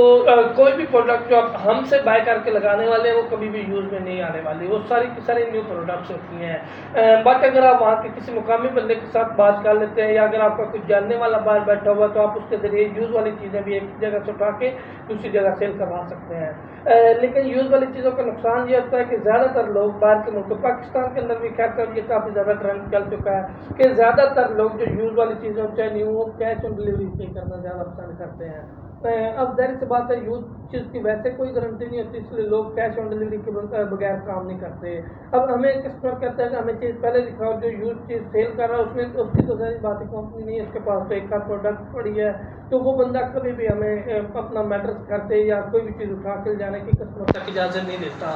कोई भी प्रोडक्ट जो आप हमसे बाय करके लगाने वाले हैं वो कभी भी यूज़ में नहीं आने वाली, वो सारी की सारी न्यू प्रोडक्ट्स होती हैं। बट अगर आप वहाँ के किसी मुकामी बंदे के साथ बात कर लेते हैं, या अगर आपका कुछ जानने वाला बाहर बैठा हुआ, तो आप उसके ज़रिए यूज़ वाली चीज़ें भी एक जगह से उठा के दूसरी जगह सेल करवा सकते हैं। लेकिन यूज़ वाली चीज़ों का नुकसान ये होता है कि ज़्यादातर लोग बाहर के मुल्क, पाकिस्तान के अंदर भी खैर कर ये काफ़ी ज़्यादा ट्रेंड चल चुका है कि ज़्यादातर लोग जो यूज़ वाली चीज़ें चाहे न्यू हो, कैश ऑन डिलीवरी पे करना ज़्यादा पसंद करते हैं। अब जाहिर सी बात है यूज चीज़ की वैसे कोई गारंटी नहीं होती, इसलिए लोग कैश ऑन डिलीवरी के बगैर काम नहीं करते। अब हमें कस्टमर कहता है कि हमें चीज़ पहले दिखाओ, जो यूज चीज़ सेल कर रहा है उसमें उसकी तो सारी बात है, कंपनी नहीं है उसके पास, तो एक का प्रोडक्ट पड़ी है, तो वो बंदा कभी भी हमें अपना मैटर्स करते या कोई भी चीज़ उठा के जाने की कस्टमर तक इजाज़त नहीं देता।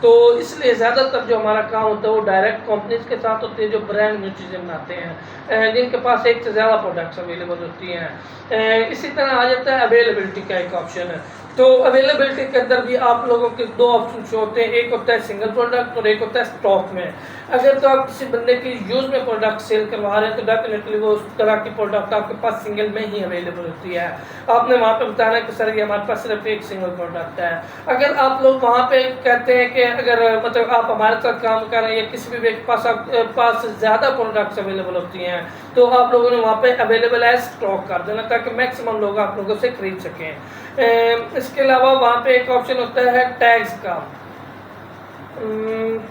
तो इसलिए ज़्यादातर जो हमारा काम होता है वो डायरेक्ट कंपनीज के साथ होती है जो ब्रांड न्यू चीज़ें बनाते हैं, जिनके पास एक से ज़्यादा प्रोडक्ट्स अवेलेबल होती हैं। इसी तरह आ जाता है अवेलेबिलिटी का एक ऑप्शन है। तो अवेलेबिलिटी के अंदर भी आप लोगों के दो ऑप्शन होते हैं, एक होता है सिंगल प्रोडक्ट और एक होता है स्टॉक में। अगर तो आप किसी बंदे की यूज़ में प्रोडक्ट सेल करवा रहे हैं तो डेफिनेटली वो उस तरह की प्रोडक्ट आपके पास सिंगल में ही अवेलेबल होती है। आपने वहाँ पे बताना है कि सर ये हमारे पास सिर्फ एक सिंगल प्रोडक्ट है। अगर आप लोग वहाँ पे कहते हैं कि अगर मतलब आप हमारे साथ काम कर रहे हैं या किसी भी व्यक्ति पास ज़्यादा प्रोडक्ट्स अवेलेबल होती हैं, तो आप लोगों ने वहाँ पे अवेलेबल है स्टॉक कर देना ताकि मैक्सिमम लोग आप लोगों से खरीद सकें। इसके अलावा वहाँ पे एक ऑप्शन होता है टैग्स का।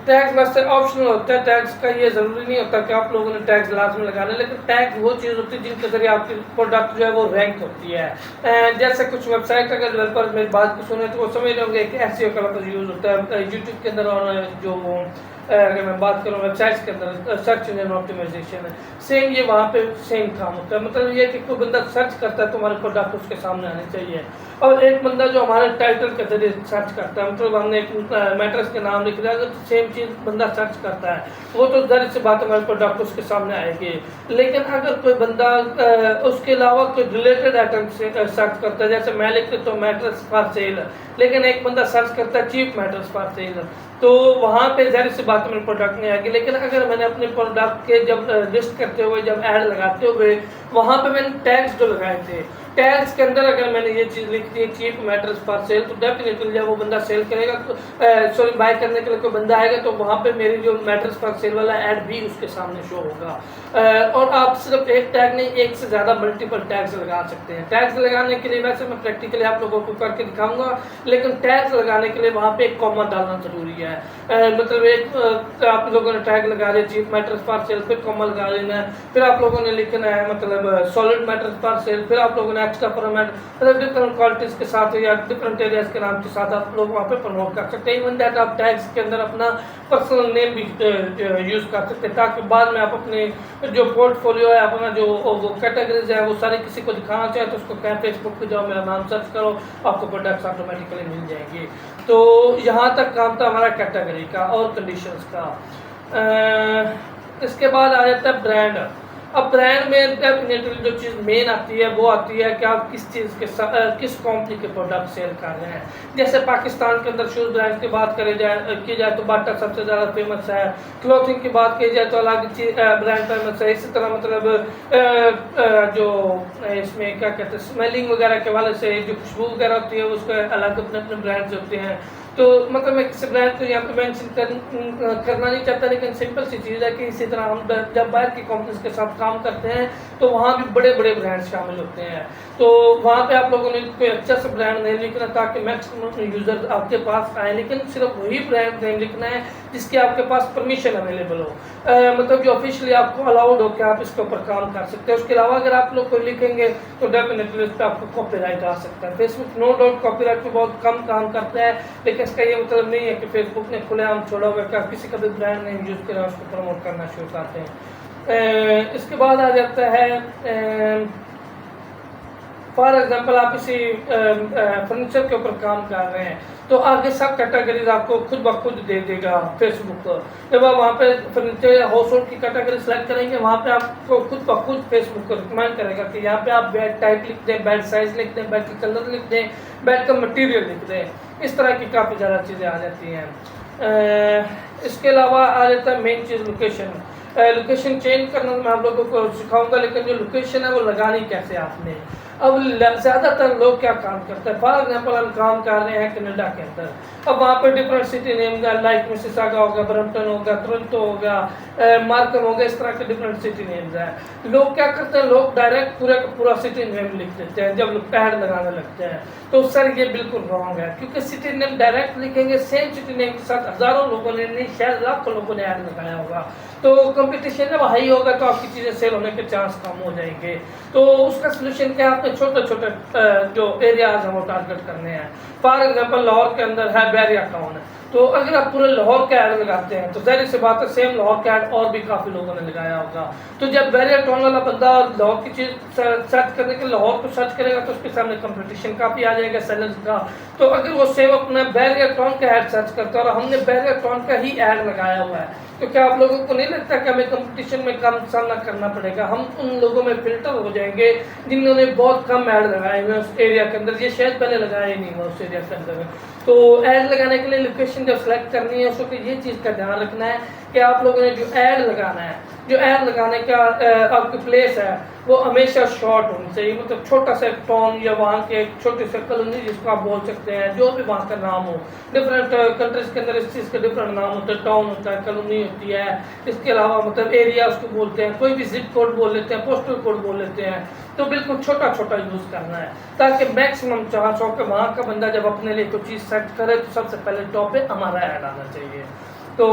टैग्स वैसे ऑप्शनल होता है, टैग्स का ये ज़रूरी नहीं होता कि आप लोगों ने टैग्स लाजमी लगाना, लेकिन टैग वो चीज़ होती है जिनके जरिए आपकी प्रोडक्ट जो है वो रैंक होती है। जैसे कुछ वेबसाइट अगर डेवलपर मेरी बात को सुने तो वो समझ होंगे कि एसईओ का लफ्ज़ यूज़ होता है यूट्यूब के अंदर, और जो अगर मैं बात करूँ वेबसाइट्स के अंदर सर्च इंजन ऑप्टिमाइजेशन है, सेम ये वहाँ पे सेम काम होता है। मतलब ये कि कोई बंदा सर्च करता है तो हमारे प्रोडक्ट उसके सामने आने चाहिए, और एक बंदा जो हमारे टाइटल के जरिए सर्च करता है, मतलब हमने एक मैटर्स के नाम लिख दिया, अगर सेम चीज़ बंदा सर्च करता है वो तो जाहिर सी बात हमारे प्रोडक्ट उसके सामने आएगी। लेकिन अगर कोई बंदा उसके अलावा कोई रिलेटेड आइटम से सर्च करता है, जैसे मैं लिख देता हूँ मैटर्स फॉर सेल, लेकिन एक बंदा सर्च करता है चीप मैटर्स फॉर सेल, तो वहाँ पे जाहिर सी बात मेरे प्रोडक्ट नहीं आएगी। लेकिन अगर मैंने अपने प्रोडक्ट के जब लिस्ट करते हुए जब ऐड लगाते हुए वहाँ पे मैंने टैग्स जो लगाए थे, टैग्स के अंदर अगर मैंने ये चीज़ लिख दी चीप मैटर्स फॉर सेल, तो डेफिनेटली जब वो बंदा सेल करेगा तो सॉरी बाय करने के लिए कोई बंदा आएगा तो वहाँ पे मेरी जो मैटर्स फॉर सेल वाला ऐड भी उसके सामने शो होगा। और आप सिर्फ एक टैग नहीं, एक से ज़्यादा मल्टीपल टैग्स लगा सकते हैं। टैग्स लगाने के लिए वैसे मैं प्रैक्टिकली आप लोगों को करके दिखाऊंगा, लेकिन टैग्स लगाने के लिए वहाँ पे एक कॉमा डालना जरूरी है। मतलब एक आप लोगों ने टैग लगा दिया चीप मैटर्स फॉर सेल, फिर कॉमा लगा देना है, फिर आप लोगों ने लिखना है मतलब सॉलिड मैटर्स फॉर सेल, फिर आप लोगों ने एक्स्ट्रा फॉर्मेट मतलब डिफरेंट क्वालिटीज के साथ या डिफरेंट एरियाज के नाम के साथ आप लोग वहाँ पे प्रमोट कर सकते हैं। इवन दैट आप टैग्स के अंदर अपना पर्सनल नेम भी यूज़ कर सकते हैं, ताकि बाद में आप अपने जो पोर्टफोलियो है, अपना जो वो कैटेगरीज है वो सारे किसी को दिखाना चाहे तो उसको क्या फेसबुक पे जाओ, मेरा नाम सर्च करो, आपको प्रोडक्ट्स ऑटोमेटिकली मिल जाएंगे। तो यहाँ तक काम था हमारा कैटेगरी का और कंडीशंस का। इसके बाद आ जाता है ब्रांड। अब ब्रांड में डेफिनेटली जो चीज़ मेन आती है वो आती है कि आप किस चीज़ के किस कंपनी के प्रोडक्ट सेल कर रहे हैं। जैसे पाकिस्तान के अंदर शूज़ ब्रांड की बात की जाए तो बाटा सबसे ज़्यादा फेमस है। क्लॉथिंग की बात की जाए तो अलग ब्रांड फेमस है। इसी तरह मतलब जो इसमें क्या कहते हैं स्मेलिंग वगैरह के वाले से जो खुशबू वगैरह होती है उसके अलग अपने अपने ब्रांड्स होते हैं। तो मतलब मैं किसी ब्रांड को यहाँ पे मेंशन करना नहीं चाहता, लेकिन सिंपल सी चीज़ है कि इसी तरह हम जब बाहर की कंपनीज के साथ काम करते हैं तो वहाँ भी बड़े बड़े ब्रांड शामिल होते हैं। तो वहाँ पे आप लोगों ने कोई अच्छा सा ब्रांड नहीं लिखना ताकि मैक्सिमम यूज़र आपके पास आए, लेकिन सिर्फ वही ब्रांड नेम लिखना है जिसकी आपके पास परमिशन अवेलेबल हो, मतलब जो ऑफिशियली आपको अलाउड हो कि आप इसके ऊपर काम कर सकते हैं। उसके अलावा अगर आप लोग कोई लिखेंगे तो डेफिनेटली उस पर आपको कॉपीराइट आ सकता है। फेसबुक नो डाउट कॉपीराइट पे बहुत कम काम करता है, लेकिन इसका ये मतलब नहीं है कि फेसबुक ने खुलेआम छोड़ा हुआ है किसी का भी ब्रांड नेम यूज़ करें उसको प्रमोट करना शुरू करते हैं। इसके बाद आ जाता है फॉर एग्जाम्पल आप किसी फर्नीचर के ऊपर काम कर रहे हैं तो आगे सब कैटेगरीज आपको खुद ब खुद दे देगा फेसबुक। जब आप वहाँ पे फर्नीचर या हाउस होल्ड की कैटेगरी सेलेक्ट करेंगे वहाँ पे आपको खुद ब खुद फेसबुक को रिकमेंड करेगा कि यहाँ पे आप बेड टाइप लिख दें, बेड साइज लिख दें, बेड का कलर लिख दें, बेड का मटीरियल लिख दें। इस तरह की काफ़ी ज़्यादा चीज़ें आ जाती हैं। इसके अलावा आ जाता है मेन चीज़ लोकेशन। लोकेशन चेंज करना मैं आप लोगों को सिखाऊंगा, लेकिन जो लोकेशन है वो लगानी कैसे आपने। अब ज़्यादातर लोग क्या काम करते हैं, फॉर एग्जाम्पल हम काम कर रहे हैं कनाडा के अंदर, अब वहाँ पर डिफरेंट सिटी नेम है, लाइक मिसिसागा होगा, ब्रम्पटन होगा, टोरंटो होगा, मार्कम होगा, इस तरह के डिफरेंट सिटी नेम्स हैं। लोग क्या करते हैं, लोग डायरेक्ट पूरा का पूरा सिटी नेम लिख देते हैं जब लोग पैड लगाने लगते हैं। तो सर ये बिल्कुल रॉन्ग है, क्योंकि सिटी नेम डायरेक्ट लिखेंगे सेम सिटी नेम के साथ हज़ारों लोगों ने नहीं शायद लाखों लोगों ने ऐड लगाया होगा, तो कंपटीशन जब हाई होगा तो आपकी चीज़ें सेल होने के चांस कम हो जाएंगे। तो उसका सोल्यूशन क्या है, आपने छोटे छोटे जो एरियाज हैं वो टारगेट करने हैं। फॉर एग्जांपल लाहौर के अंदर है बैरिया टाउन, तो अगर आप पूरे लाहौर का ऐड लगाते हैं तो जाहिर सी बात है सेम लाहौर का ऐड और भी काफ़ी लोगों ने लगाया होगा। तो जब बैरिया टाउन वाला बंदा लाहौर की चीज़ सर्च करने के लाहौर को सर्च करेगा तो उसके सामने कंपटीशन काफ़ी आ जाएगा सेलर्स का। तो अगर वो सेम अपना बैरिया टाउन का ऐड सर्च करता है और हमने बैरिया टाउन का ही ऐड लगाया हुआ है, तो क्या आप लोगों को नहीं लगता कि हमें कंपटीशन में कम सामना करना पड़ेगा? हम उन लोगों में फिल्टर हो जाएंगे जिन्होंने बहुत कम ऐड लगाए हुए उस एरिया के अंदर, ये शायद पहले लगाया ही नहीं हुआ उस एरिया के अंदर। तो ऐड लगाने के लिए लोकेशन जब सेलेक्ट करनी है उसको ये चीज़ का ध्यान रखना है कि आप लोगों ने जो ऐड लगाना है, जो ऐड लगाने का आपकी प्लेस है वो हमेशा शॉर्ट होनी चाहिए, मतलब छोटा सा टाउन या वहाँ के छोटे से कॉलोनी जिसको आप बोल सकते हैं, जो भी वहाँ का नाम हो। डिफरेंट कंट्रीज के अंदर इस चीज़ के डिफरेंट नाम होते हैं, टाउन होता है, कॉलोनी होती है, इसके अलावा मतलब एरिया उसको बोलते हैं, कोई भी जिप कोड बोल लेते हैं, पोस्टल कोड बोल लेते हैं। तो बिल्कुल छोटा छोटा यूज़ करना है ताकि मैक्सिमम चांस हो कि वहाँ का बंदा जब अपने लिए कोई चीज़ सेट करे तो सबसे पहले टॉप पे हमारा ऐड आना चाहिए। तो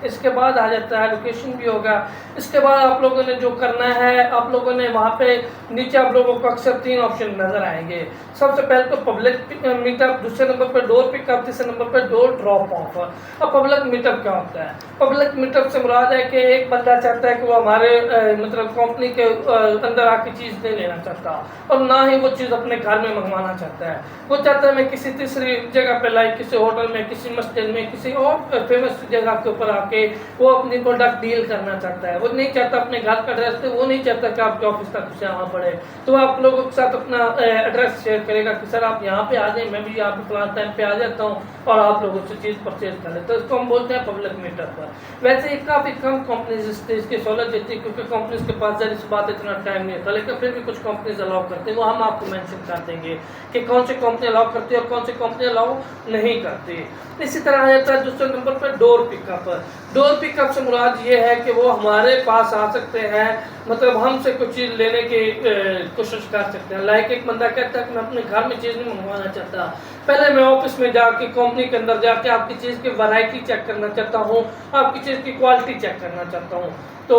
इसके बाद आ जाता है लोकेशन भी होगा। इसके बाद आप लोगों ने जो करना है, आप लोगों ने वहाँ पे नीचे आप लोगों को अक्सर 3 ऑप्शन नज़र आएंगे। सबसे पहले तो पब्लिक मीटअप, दूसरे नंबर पर डोर पिकअप, तीसरे नंबर पर डोर ड्रॉप ऑफ। अब पब्लिक मीटअप क्या होता है? पब्लिक मीटअप से मुराद है कि एक बंदा चाहता है कि वो हमारे मतलब कंपनी के अंदर आके चीज़ नहीं लेना चाहता और ना ही वो चीज़ अपने घर में मंगवाना चाहता है। वो चाहता है मैं किसी तीसरी जगह पे लाइक किसी होटल में, किसी मस्जिद में, किसी और फेमस जगह के ऊपर आके वो अपनी प्रोडक्ट डील करना चाहता है। वो नहीं चाहता अपने घर का एड्रेस दे, वो नहीं चाहता कि आपके ऑफिस तक उसे आना पड़े। तो आप लोगों के साथ अपना एड्रेस शेयर करेगा कि सर आप यहाँ पे आ जाएं, मैं भी यहाँ पे फलां टाइम पे आ जाता हूँ और आप लोगों से चीज़ परचेज कर लेते हैं। तो इसको हम बोलते हैं पब्लिक मीटअप। वैसे ही काफ़ी कम कंपनीज इसकी सहूलत देती है क्योंकि कंपनीज के पास जरा इस बात इतना टाइम नहीं होता, लेकिन फिर भी कुछ कंपनीज अलाउ करते हैं, वो हम आपको मेंशन कर देंगे कि कौन सी कंपनी अलाउ करती है और कौन सी कंपनी अलाउ नहीं करती। इसी तरह आ जाता है दूसरे नंबर पर डोर पिकअप। डोर पिकअप से मुराद ये है कि वो हमारे पास आ सकते हैं, मतलब हमसे कुछ चीज़ लेने की कोशिश कर सकते हैं। लाइक एक बंदा कहता है कि मैं अपने घर में चीज़ नहीं मंगवाना चाहता, पहले मैं ऑफिस में जाके कंपनी के अंदर जाके आपकी चीज़ की वैरायटी चेक करना चाहता हूँ, आपकी चीज़ की क्वालिटी चेक करना चाहता हूँ। तो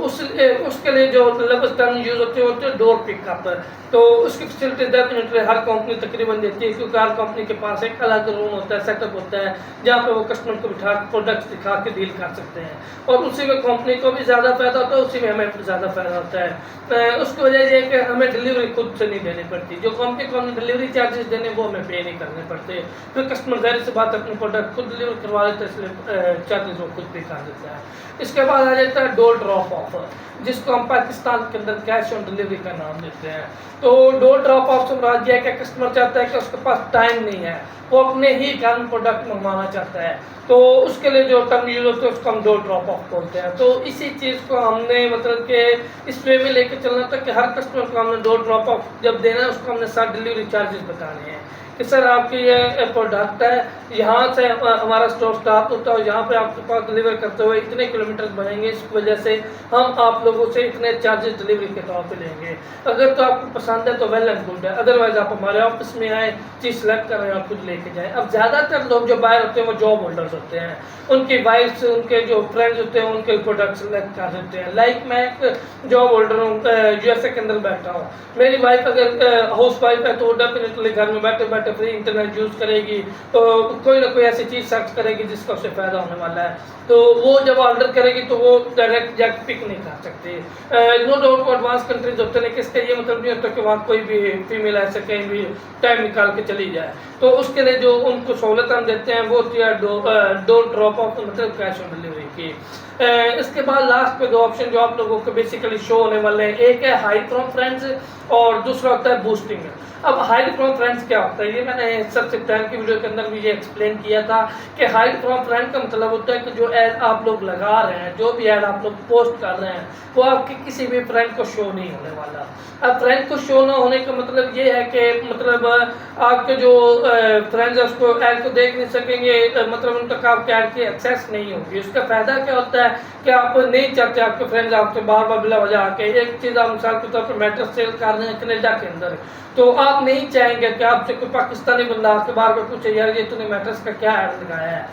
उसके लिए जो टर्म यूज़ होते हैं डोर पिकअप। तो उसकी फैसिलिटी डेफिनेटली हर कंपनी तकरीबन देती है क्योंकि हर कंपनी के पास एक अलग रूम होता है, सेटअप होता है जहाँ पे वो कस्टमर को बिठा प्रोडक्ट्स दिखा के डील कर सकते हैं और उसी में कंपनी को भी ज़्यादा फायदा होता है, उसी में हमें ज़्यादा ज़्यादा फ़ायदा होता है। उसकी वजह ये है कि हमें डिलीवरी खुद से नहीं देनी पड़ती, जो कंपनी को हमें डिलीवरी चार्जेस देने वो हमें पे नहीं करने पड़ते। फिर कस्टमर ज़ाहिर सी बात अपनी प्रोडक्ट खुद डिलीवर करवा लेते हैं, इसलिए चार्जेस वो खुद पे कर देता है। इसके बाद आ जाता है डोर ड्रॉप ऑफर, जिसको हम पाकिस्तान के अंदर कैश ऑन डिलीवरी का नाम देते हैं। तो डोर ड्रॉप ऑफ से मुराद है कि कस्टमर चाहता है कि उसके पास टाइम नहीं है, वो अपने ही घर में प्रोडक्ट मंगवाना चाहता है, तो उसके लिए जो टर्म यूज होता है उसको हम डोर ड्रॉप ऑफ बोलते हैं। तो इसी चीज़ को हमने मतलब कि इस वे में लेके चलना था कि हर कस्टमर को हमने डोर ड्रॉप ऑफ जब देना है उसको हमने साथ डिलीवरी चार्जेस बताने हैं कि सर आपकी ये प्रोडक्ट है, यहाँ से हमारा स्टोर स्टार्ट होता है, यहाँ पे आपके पास डिलीवर करते हुए इतने किलोमीटर बनेंगे, इस वजह से हम आप लोगों से इतने चार्जेस डिलीवरी के तौर पे लेंगे। अगर तो आपको पसंद है तो वेल एंड गुड है, अदरवाइज आप हमारे ऑफिस में आए, चीज़ सेलेक्ट करें और खुद लेके जाएँ। अब ज़्यादातर लोग जो बायर होते हैं वो जॉब होल्डर्स होते हैं, उनकी वाइफ्स उनके जो फ्रेंड्स होते हैं उनके प्रोडक्ट सेलेक्ट कर देते हैं। लाइक मैं एक जॉब होल्डर हूँ, USA के अंदर बैठा हूँ, मेरी वाइफ अगर हाउस वाइफ है तो डेफिनेटली घर में बैठे बैठे फ्री इंटरनेट यूज़ करेगी, तो कोई ना कोई ऐसी चीज़ सर्च करेगी जिसका उससे फ़ायदा होने वाला है, तो वो जब ऑर्डर करेगी तो वो डायरेक्ट जाकर पिक नहीं कर सकती। नो डाउट को एडवांस कंट्रीज होते हैं, किसका ये मतलब नहीं होता कि वहाँ कोई भी फीमेल ऐसे कहीं भी टाइम निकाल के चली जाए, तो उसके लिए जो उनको सहूलत हम देते हैं वो होती है डोर ड्रॉप ऑफ, मतलब कैश ऑन डिलीवरी की। इसके बाद लास्ट पे दो ऑप्शन जो आप लोगों को बेसिकली शो होने वाले हैं, एक है हाइड फ्रॉम फ्रेंड्स और दूसरा होता है बूस्टिंग। अब हाइड फ्रॉम फ्रेंड्स क्या होता है, ये मैंने सबसे पहले की वीडियो के अंदर भी ये एक्सप्लेन किया था कि हाइड फ्रॉम फ्रेंड का मतलब होता है कि जो ऐड आप लोग लगा रहे हैं, जो भी ऐड आप लोग पोस्ट कर रहे हैं, वो आपके किसी भी फ्रेंड को शो नहीं होने वाला। अब फ्रेंड को शो ना होने का मतलब ये है कि मतलब आपके जो फ्रेंड्स हैं उसको ऐड को देख नहीं सकेंगे, मतलब उन तक आपके ऐड की एक्सेस नहीं होगी। उसका फ़ायदा क्या होता है कि आप नहीं चाहते आपके फ्रेंड्स आपसे बार बार बिला वजह आके, एक चीज़ आप मिसाल के तौर पर मैट्रेस सेल कर रहे हैं कनाडा के अंदर, तो आप नहीं चाहेंगे कि आपसे कोई पाकिस्तानी बंदा आपके बार बार पूछे यार ये तूने मैट्रेस का क्या ऐड लगाया है,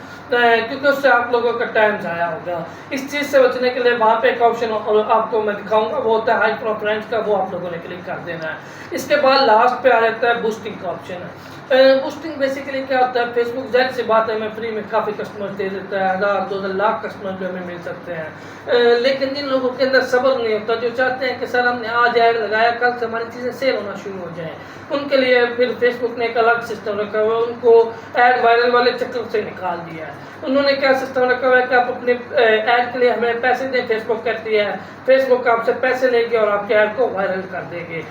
क्योंकि उससे आप लोगों का टाइम ज़ाया होगा। इस चीज़ से बचने के लिए वहाँ पे एक ऑप्शन आपको मैं दिखाऊंगा, वो होता है हाइड फ्रॉम फ्रेंड्स का, वो आप लोगों ने क्लिक कर देना है। इसके बाद लास्ट पे आ जाता है बूस्टिंग का ऑप्शन। बूस्टिंग बेसिकली क्या होता है, फेसबुक जाहिर सी बात है हमें फ्री में काफ़ी कस्टमर दे देता है, 1000-2000 लाख कस्टमर जो हमें मिल सकते हैं, लेकिन जिन लोगों के अंदर सब्र नहीं होता, जो चाहते हैं कि सर हमने आज ऐड लगाया कल से हमारी चीज़ें सेल होना शुरू हो जाएं, उनके लिए फिर फेसबुक ने एक अलग सिस्टम रखा हुआ है, उनको ऐड वायरल वाले चक्कर से निकाल दिया है। उन्होंने क्या सिस्टम रखा हुआ है कि आप अपने ऐड के लिए हमें पैसे दें, फेसबुक कहती है, फेसबुक आपसे पैसे लेंगे और आपके ऐड को वायरल कर देंगे।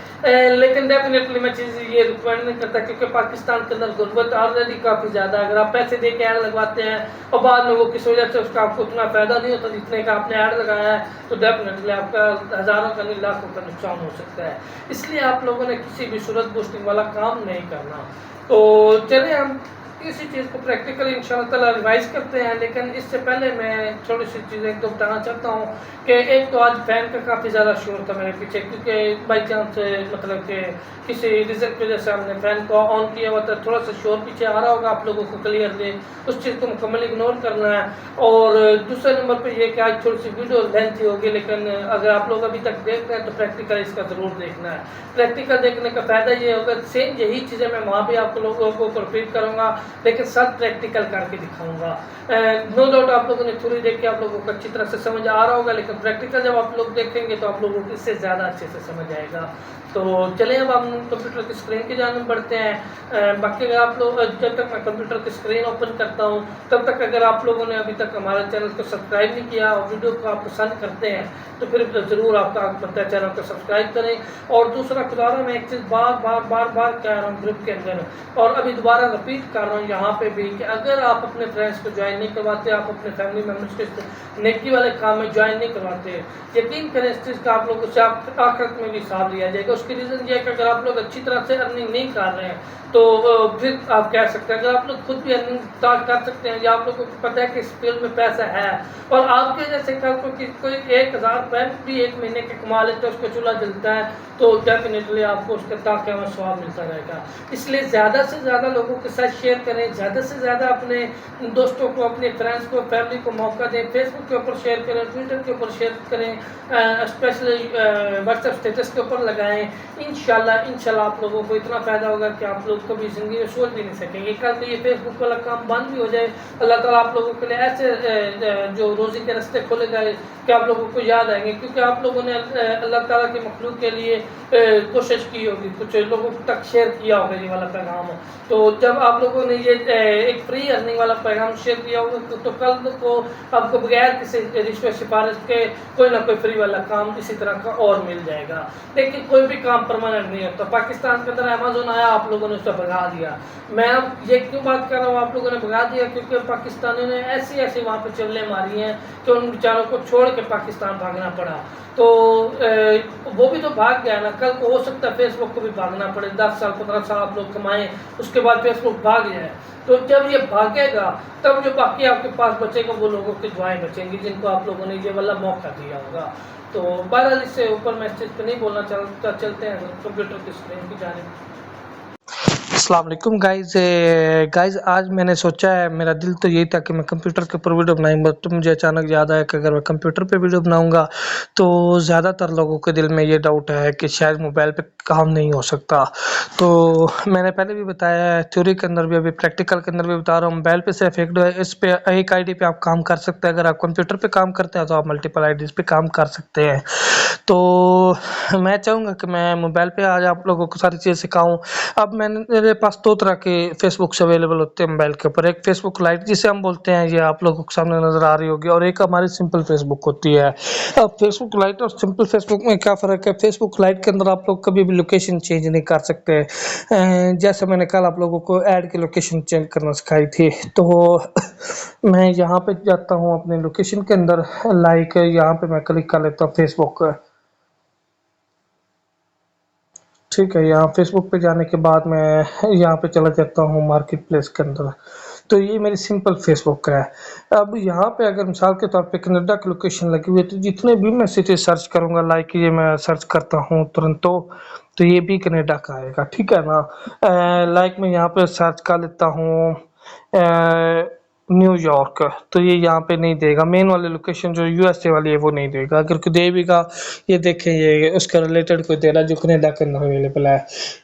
लेकिन डेफिनेटली मैं चीज़ ये रिकमेंड नहीं करता, क्योंकि पाकिस्तान के अंदर गुर्बत ऑलरेडी काफ़ी ज़्यादा है। अगर आप पैसे दे के ऐड लगवाते हैं और बाद में वो किस वजह से उसका आपको उतना फ़ायदा नहीं होता जितने का आपने ऐड लगाया है, तो डेफिनेटली आपका हज़ारों का नहीं लाखों का नुकसान हो सकता है। इसलिए आप लोगों ने किसी भी सूरत बूस्टिंग वाला काम नहीं करना। तो चलिए हम इसी चीज़ को प्रैक्टिकली इंशाल्लाह ताला रिवाइज करते हैं, लेकिन इससे पहले मैं थोड़ी सी चीज़ें एक दो बताना चाहता हूँ कि एक तो आज फ़ैन का काफ़ी ज़्यादा शोर था मेरे पीछे, क्योंकि बाई चांस मतलब कि किसी रीज़न की वजह से हमने फ़ैन को ऑन किया हुआ था, थोड़ा सा शोर पीछे आ रहा होगा आप लोगों को क्लियरली, उस चीज़ को मुकम्मल इग्नोर करना है। और दूसरे नंबर पर यह कि आज थोड़ी सी वीडियो लेंथी होगी, लेकिन अगर आप लोग अभी तक देख रहे हैं तो प्रैक्टिकल इसका ज़रूर देखना है। प्रैक्टिकल देखने का फ़ायदा ये होगा, सेम यही चीज़ें मैं वहाँ भी आप लोगों को रिपीट करूँगा, लेकिन सब प्रैक्टिकल करके दिखाऊंगा। नो डाउट आप लोगों ने थ्योरी देख के आप लोगों को अच्छी तरह से समझ आ रहा होगा, लेकिन प्रैक्टिकल जब आप लोग देखेंगे तो आप लोगों को इससे ज़्यादा अच्छे से समझ आएगा। तो चलिए अब हम कंप्यूटर की स्क्रीन की जानिब बढ़ते हैं। बाकी अगर आप लोग जब तक मैं कंप्यूटर की स्क्रीन ओपन करता हूँ तब तक अगर आप लोगों ने अभी तक हमारे चैनल को सब्सक्राइब नहीं किया और वीडियो को आप पसंद करते हैं तो फिर ज़रूर आपका बनता है चैनल को सब्सक्राइब करें। और दूसरा खुदा रहा मैं एक चीज़ बार बार कह रहा हूँ ग्रुप के अंदर, और अभी दोबारा रिपीट कर रहा हूँ यहाँ पे भी, कि अगर आप अपने फ्रेंड्स को ज्वाइन नहीं करवाते, आप अपने फैमिली मेम्बर्स को नेकी वाले काम में ज्वाइन नहीं करवाते, यकीन करें इस चीज़ का आप लोगों से आप आखिरत में भी हिसाब लिया जाएगा। उसकी रीज़न ये है कि अगर आप लोग अच्छी तरह से अर्निंग नहीं कर रहे हैं तो फिर आप कह सकते हैं, अगर आप लोग खुद भी अर्निंग स्टार्ट कर सकते हैं या आप लोगों को पता है कि इस फील्ड में पैसा है और आपके जैसे कल को कोई 1000 रुपये भी एक महीने के कमा लेते हैं, उसको चूल्हा जलता है, तो डेफिनेटली आपको उसका ताकि में स्वाब मिलता रहेगा। इसलिए ज़्यादा से ज़्यादा लोगों के साथ शेयर करें, ज़्यादा से ज़्यादा अपने दोस्तों को, अपने फ्रेंड्स को, फैमिली को मौका दें, फेसबुक के ऊपर शेयर करें, ट्विटर के ऊपर शेयर करें, स्पेशली व्हाट्सएप स्टेटस के ऊपर लगाएं, इंशाल्लाह आप लोगों को इतना फ़ायदा होगा कि आप लोग कभी ज़िंदगी में सोच भी नहीं सकेंगे। कल को ये फेसबुक वाला काम बंद भी हो जाए, अल्लाह ताला आप लोगों के लिए ऐसे जो रोज़ी के रास्ते खोले गए कि आप लोगों को याद आएंगे, क्योंकि आप लोगों ने अल्लाह ताला की मखलूक के लिए कोशिश की होगी, कुछ लोगों तक शेयर किया होगा ये वाला पैगाम। तो जब आप लोगों ने ये एक फ्री अर्निंग वाला पैगाम शेयर किया होगा तो कल को आपको बगैर किसी रिश्वत सिफारिश के कोई ना कोई फ्री वाला काम इसी तरह का और मिल जाएगा। लेकिन कोई भी काम परमानेंट नहीं होता। पाकिस्तान के अंदर अमेज़न आया, आप लोगों ने उसे भगा दिया। मैं अब ये क्यों बात कर रहा हूँ आप लोगों ने भगा दिया, क्योंकि पाकिस्तानियों ने ऐसी वहाँ पे चवलें मारी हैं कि उन बेचारों को छोड़ के पाकिस्तान भागना पड़ा। तो वो भी तो भाग गया ना, कल को हो सकता है फेसबुक को भी भागना पड़े। 10 साल 15 साल आप लोग कमाएं, उसके बाद फेसबुक भाग जाए। तो जब ये भागेगा तब जो बाकी आपके पास बचेगा वो लोगों की दुआएं बचेंगी जिनको आप लोगों ने ये वाला मौका दिया होगा। तो बहरहाल इससे ऊपर मैं इस चीज़ पर नहीं बोलना चाहता। चलते हैं कंप्यूटर की स्क्रीन की जानिब। अस्सलाम वालेकुम गाइज आज मैंने सोचा है, मेरा दिल तो यही था कि मैं कंप्यूटर के ऊपर वीडियो बनाऊंगा, तो मुझे अचानक याद आया कि अगर मैं कंप्यूटर पे वीडियो बनाऊंगा तो ज़्यादातर लोगों के दिल में ये डाउट है कि शायद मोबाइल पे काम नहीं हो सकता। तो मैंने पहले भी बताया है, थ्योरी के अंदर भी, अभी प्रैक्टिकल के अंदर भी बता रहा हूँ, मोबाइल पे सिर्फ इस पे एक आईडी पे आप काम कर सकते हैं। अगर आप कंप्यूटर पे काम करते हैं तो आप मल्टीपल आईडीज पे काम कर सकते हैं। तो मैं चाहूँगा कि मैं मोबाइल पे आज आप लोगों को सारी चीज़ें सिखाऊँ। अब मेरे पास 2 तरह के फेसबुक अवेलेबल होते हैं मोबाइल के ऊपर। एक फेसबुक लाइट जिसे हम बोलते हैं, ये आप लोगों के सामने नज़र आ रही होगी, और एक हमारी सिंपल फेसबुक होती है। अब फेसबुक लाइट और सिंपल फेसबुक में क्या फ़र्क है? फेसबुक लाइट के अंदर आप लोग कभी भी लोकेशन चेंज नहीं कर सकते। जैसे मैंने कल आप लोगों को ऐड की लोकेशन चेंज करना सिखाई थी, तो मैं यहाँ पे जाता हूँ अपने लोकेशन के अंदर, लाइक यहाँ पे मैं क्लिक कर लेता हूँ फेसबुक। ठीक है, यहाँ फेसबुक पे जाने के बाद मैं यहाँ पे चला जाता हूँ मार्केट प्लेस के अंदर। तो ये मेरी सिंपल फेसबुक है। अब यहाँ पे अगर मिसाल के तौर पे कनाडा की लोकेशन लगी हुई है, तो जितने भी मैं सिटी सर्च करूँगा, लाइक ये मैं सर्च करता हूँ तुरंतो, तो ये भी कनाडा का आएगा। ठीक है ना। लाइक मैं यहाँ पे सर्च कर लेता हूँ न्यूयॉर्क, तो ये यहाँ पे नहीं देगा। मेन वाली लोकेशन जो यूएसए वाली है वो नहीं देगा। अगर कोई दे भी, ये देखें, ये उसका रिलेटेड कोई दे रहा है जो कनाडा के अंदर अवेलेबल है।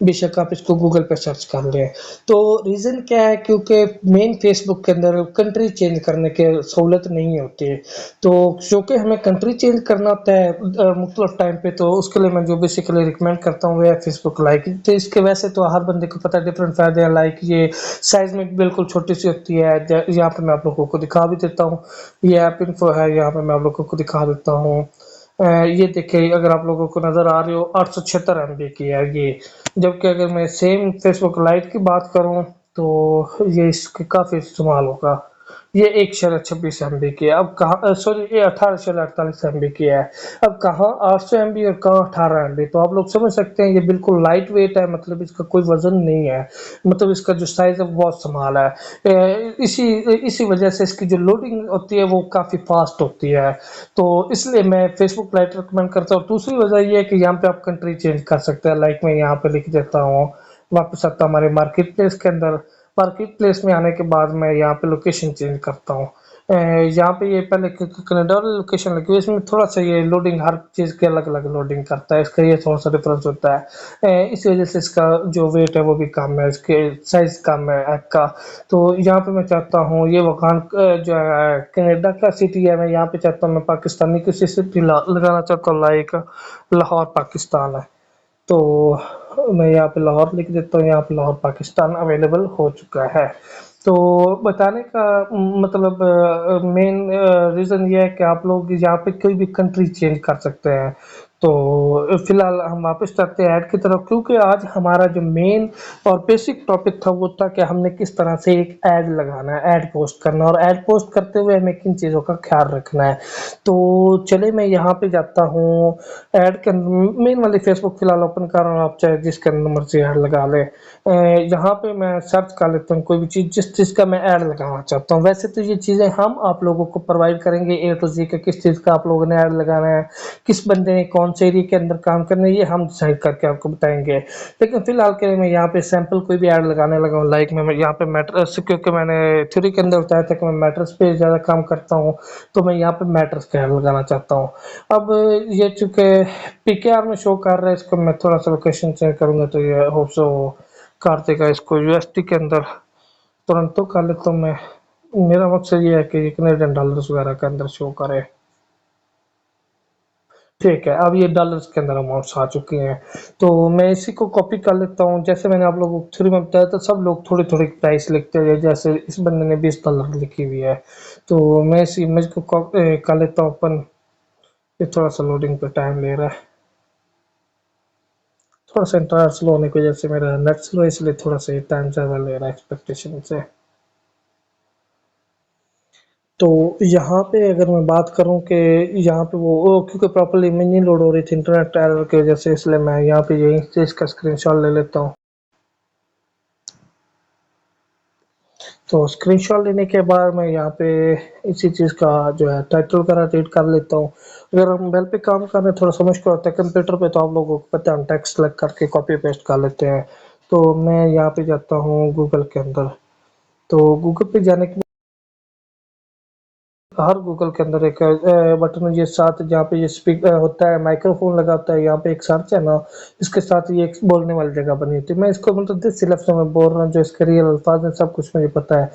बेशक आप इसको गूगल पे सर्च कर लें। तो रीज़न क्या है? क्योंकि मेन फेसबुक के अंदर कंट्री चेंज करने की सहूलत नहीं होती है। तो क्योंकि हमें कंट्री चेंज करना होता है मुख्तलिफ टाइम पे, तो उसके लिए मैं जो बेसिकली रिकमेंड करता हूँ वो है फेसबुक लाइक। तो इसके वैसे तो हर बंदे को पता है डिफरेंट फ़ायदे हैं। लाइक ये साइज़ में बिल्कुल छोटी सी होती है। यहाँ पे मैं आप लोगों को दिखा भी देता हूँ, ये ऐप इन्फो है, यहाँ पे मैं आप लोगों को दिखा देता हूँ। ये देखिए, अगर आप लोगों को नज़र आ रही हो 876 MB की है ये। जबकि अगर मैं सेम फेसबुक लाइट की बात करूँ तो ये इसके काफ़ी इस्तेमाल होगा। ये 1/26 MB की है। अब कहाँ, सॉरी, ये 18/48 MB की है। अब कहाँ 800 MB और कहाँ 18 MB, तो आप लोग समझ सकते हैं ये बिल्कुल लाइट वेट है, मतलब इसका कोई वजन नहीं है, मतलब इसका जो साइज़ है बहुत संभाल है। इसी वजह से इसकी जो लोडिंग होती है वो काफ़ी फास्ट होती है। तो इसलिए मैं फेसबुक लाइट रिकमेंड करता हूँ। दूसरी वजह ये है कि यहाँ पे आप कंट्री चेंज कर सकते हैं। लाइक मैं यहाँ पे लिख देता हूँ, वापस आता हूँ हमारे मार्केट प्लेस के अंदर। मार्केट प्लेस में आने के बाद मैं यहाँ पे लोकेशन चेंज करता हूँ। यहाँ पे ये पहले कनाडा वाली लोकेशन लगी हुई है, इसमें थोड़ा सा ये लोडिंग हर चीज़ की अलग अलग लोडिंग करता है, इसका ये थोड़ा सा डिफरेंस होता है। इस वजह से इसका जो वेट है वो भी कम है, इसके साइज़ कम है ऐप का। तो यहाँ पे मैं चाहता हूँ, ये वकान जो है कनाडा का सिटी है, मैं यहाँ पे चाहता हूँ मैं पाकिस्तानी किसी सिटी लगाना चाहता हूँ, लाइक लाहौर पाकिस्तान है। तो मैं यहाँ पे लाहौर लिख देता हूँ, यहाँ पे लाहौर पाकिस्तान अवेलेबल हो चुका है। तो बताने का मतलब मेन रीज़न ये है कि आप लोग यहाँ पे कोई भी कंट्री चेंज कर सकते हैं। तो फिलहाल हम वापस चलते हैं ऐड की तरफ, क्योंकि आज हमारा जो मेन और बेसिक टॉपिक था वो था कि हमने किस तरह से एक ऐड लगाना है, ऐड पोस्ट करना, और ऐड पोस्ट करते हुए हमें किन चीज़ों का ख्याल रखना है। तो चले मैं यहाँ पे जाता हूँ ऐड के अंदर, मेन वाली फेसबुक फिलहाल ओपन कर रहा हूँ, आप चाहे जिसके अंदर मर्जी ऐड लगा लें। यहाँ पे मैं सर्च कर लेता हूँ कोई भी चीज़ जिस चीज़ का मैं ऐड लगाना चाहता हूँ। वैसे तो ये चीज़ें हम आप लोगों को प्रोवाइड करेंगे A to Z के, किस चीज़ का आप लोगों ने ऐड लगाना है, किस बंदे ने कौन कौन से एरिया के अंदर काम करना है ये हम डिसाइड करके आपको बताएंगे। लेकिन फिलहाल के लिए मैं यहाँ पे सैंपल कोई भी ऐड लगाने लगा हूँ। लाइक मैं यहाँ पे मैट्रेस, क्योंकि मैंने थ्योरी के अंदर बताया था कि मैं मैट्रेस पे ज़्यादा काम करता हूँ, तो मैं यहाँ पे मैट्रेस का ऐड लगाना चाहता हूँ। अब ये चूंकि पीकेआर में शो कर रहा है, इसको मैं थोड़ा सा लोकेशन चेंज करूंगा तो ये होप सो कर देगा इसको यूएसडी के अंदर तुरंत। तो कर लेता हूँ मैं। मेरा मकसद ये है कि ये कनेडियन डॉलर्स वगैरह के अंदर शो करे। ठीक है, अब ये डॉलर्स के अंदर अमाउंट्स आ चुकी हैं, तो मैं इसी को कॉपी कर लेता हूँ। जैसे मैंने आप लोगों को थ्योरी में बताया था, सब लोग थोड़ी थोड़ी प्राइस लिखते हैं। जैसे इस बंदे ने $20 लिखी हुई है, तो मैं इस इमेज को कर लेता हूँ ओपन। ये थोड़ा सा लोडिंग पे टाइम ले रहा है, थोड़ा सा इंटरनेट स्लो होने की वजह से मेरा नेट स्लो है, इसलिए थोड़ा सा टाइम ज़्यादा ले रहा है एक्सपेक्टेशन से। तो यहाँ पे अगर मैं बात करूँ कि यहाँ पे क्योंकि प्रॉपर्ली इमेज नहीं लोड हो रही थी इंटरनेट एरर की वजह से, इसलिए मैं यहाँ पे यही चीज़ का स्क्रीनशॉट ले लेता हूँ। तो स्क्रीनशॉट लेने के बाद मैं यहाँ पे इसी चीज़ का जो है टाइटल वगैरह रीड कर लेता हूँ। अगर हम मोबाइल पे काम कर रहे हैं थोड़ा सा मुश्किल होता है, कंप्यूटर पे तो आप लोगों को पता है हम टेक्स्ट सेलेक्ट करके कॉपी पेस्ट कर लेते हैं। तो मैं यहाँ पे जाता हूँ गूगल के अंदर। तो गूगल पे जाने के हर गूगल के अंदर एक बटन है, ये साथ जहाँ पे ये स्पीक होता है, माइक्रोफोन लगा होता है, यहाँ पे एक सर्च है ना, इसके साथ ये एक बोलने वाली जगह बनी होती है। मैं इसको मतलब देसी लफ्ज़ों में बोल रहा हूँ, जो इसके रियल अल्फाज हैं सब कुछ मुझे पता है,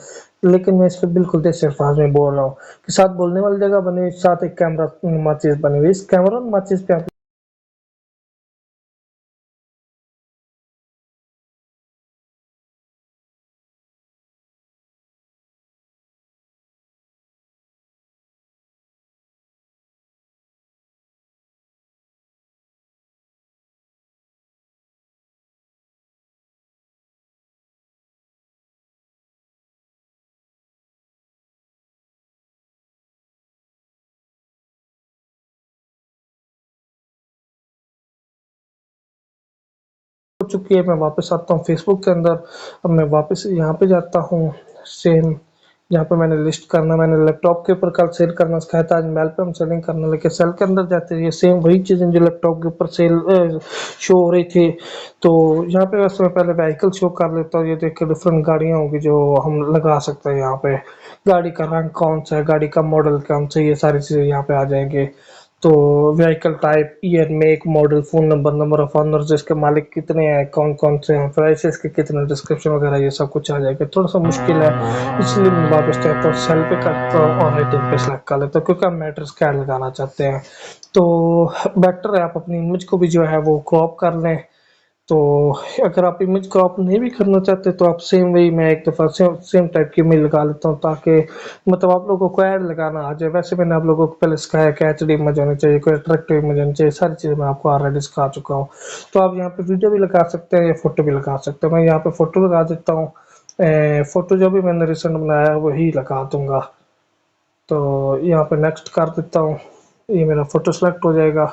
लेकिन मैं इसको बिल्कुल देसी अल्फाज में बोल रहा हूँ कि साथ बोलने वाली जगह बनी हुई, साथ एक कैमरा नुमा चीज़ बनी हुई। इस कैमरा नुमा चीज़ पे आप हो चुकी है, मैं वापस आता हूँ फेसबुक के अंदर। अब मैं वापस यहाँ पे जाता हूँ, सेम जहाँ पे मैंने लिस्ट करना, मैंने लैपटॉप के ऊपर कल सेल करना सिखाया था, आज मेल पे हम सेलिंग करने लगे। सेल के अंदर जाते हैं, ये सेम वही चीज़ें जो लैपटॉप के ऊपर सेल शो हो रही थी। तो यहाँ पे वैसे मैं पहले व्हीकल शो कर लेता हूँ। ये देखिए डिफरेंट गाड़ियाँ होंगी जो हम लगा सकते हैं यहाँ पे। गाड़ी का रंग कौन सा है, गाड़ी का मॉडल कौन सा है, ये सारी चीज़ें यहाँ पे आ जाएंगे। तो vehicle type, year, make, model, phone number, number of honours, इसके मालिक कितने हैं, कौन कौन से हैं, प्राइसेस के कितने, डिस्क्रिप्शन वगैरह ये सब कुछ आ जाएगा। थोड़ा सा मुश्किल है, इसलिए मैं वापस जाता हूँ सेल पे करता हूँ और राइटिंग पे सेलेक्ट कर लेता हूँ, क्योंकि हम मैट्रिक्स क्या लगाना चाहते हैं। तो बेटर है आप अपनी इमेज को भी जो है वो क्रॉप कर लें। तो अगर आप इमेज क्रॉप नहीं भी करना चाहते तो आप सेम वही, मैं एक दफ़ा सेम टाइप की इमेज लगा लेता हूँ, ताकि मतलब आप लोगों को ऐड लगाना आ जाए। वैसे मैंने आप लोगों को पहले सिखाया कि एचडी इमेज होनी चाहिए, कोई अट्रैक्टिव इमेज होनी चाहिए, सारी चीज़ें मैं आपको ऑलरेडी सिखा चुका हूँ। तो आप यहाँ पे वीडियो भी लगा सकते हैं या फोटो भी लगा सकते हैं। मैं यहाँ पे फोटो लगा देता हूँ, फोटो जो भी मैंने रिसेंट बनाया है वही लगा दूंगा। तो यहाँ पे नेक्स्ट कर देता हूँ, ये मेरा फोटो सेलेक्ट हो जाएगा।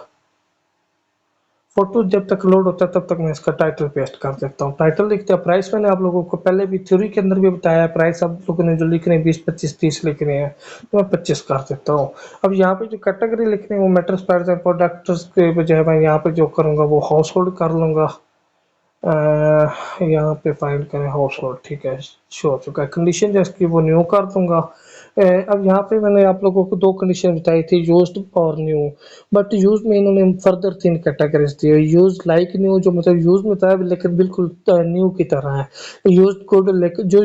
फोटो जब तक लोड होता है तब तक मैं इसका टाइटल पेस्ट कर देता हूँ। टाइटल लिखते हैं, प्राइस मैंने आप लोगों को पहले भी थ्योरी के अंदर भी बताया है, प्राइस आप लोगों ने जो लिखने हैं 20, 25, 30 लिखने हैं, तो मैं 25 कर देता हूँ। अब यहाँ पे जो कैटेगरी लिखने हैं वो मेटर्स, पैड्स एंड प्रोडक्ट्स के बजाय मैं यहाँ पे जो करूँगा वो हाउस होल्ड कर लूँगा। यहाँ पे फाइंड करें हाउस होल्ड, ठीक है, शो हो चुका है। कंडीशन जो इसकी वो न्यू कर दूंगा। अब यहाँ पे मैंने आप लोगों को दो कंडीशन बताई थी, यूज्ड और न्यू। बट यूज में इन्होंने फर्दर 3 कैटेगरीज दी है। यूज लाइक न्यू, जो मतलब यूज में था लेकिन बिल्कुल न्यू की तरह है। यूज कोड लेकिन जो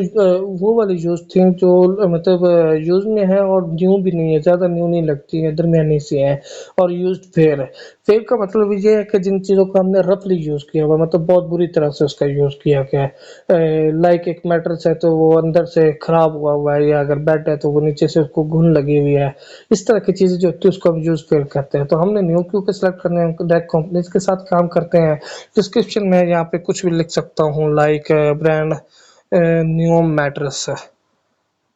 वो वाली यूज थी जो मतलब यूज में है और न्यू भी नहीं है, ज़्यादा न्यू नहीं लगती है, दरमियानी सी है। और यूज्ड फेयर है। फेयर का मतलब ये है कि जिन चीज़ों को हमने रफली यूज़ किया हुआ, मतलब बहुत बुरी तरह से उसका यूज़ किया गया है। लाइक एक मैट्रेस है तो वो अंदर से खराब हुआ हुआ है, या अगर बेड है तो वो नीचे से उसको घुन लगी हुई है। इस तरह की चीज़ें जो होती है उसको हम यूज़ फेयर करते हैं। तो हमने न्यू क्यू के सेलेक्ट करने हैं, डायरेक्ट कंपनीज के साथ काम करते हैं। डिस्क्रिप्शन में यहाँ पे कुछ भी लिख सकता हूँ, like brand new mattress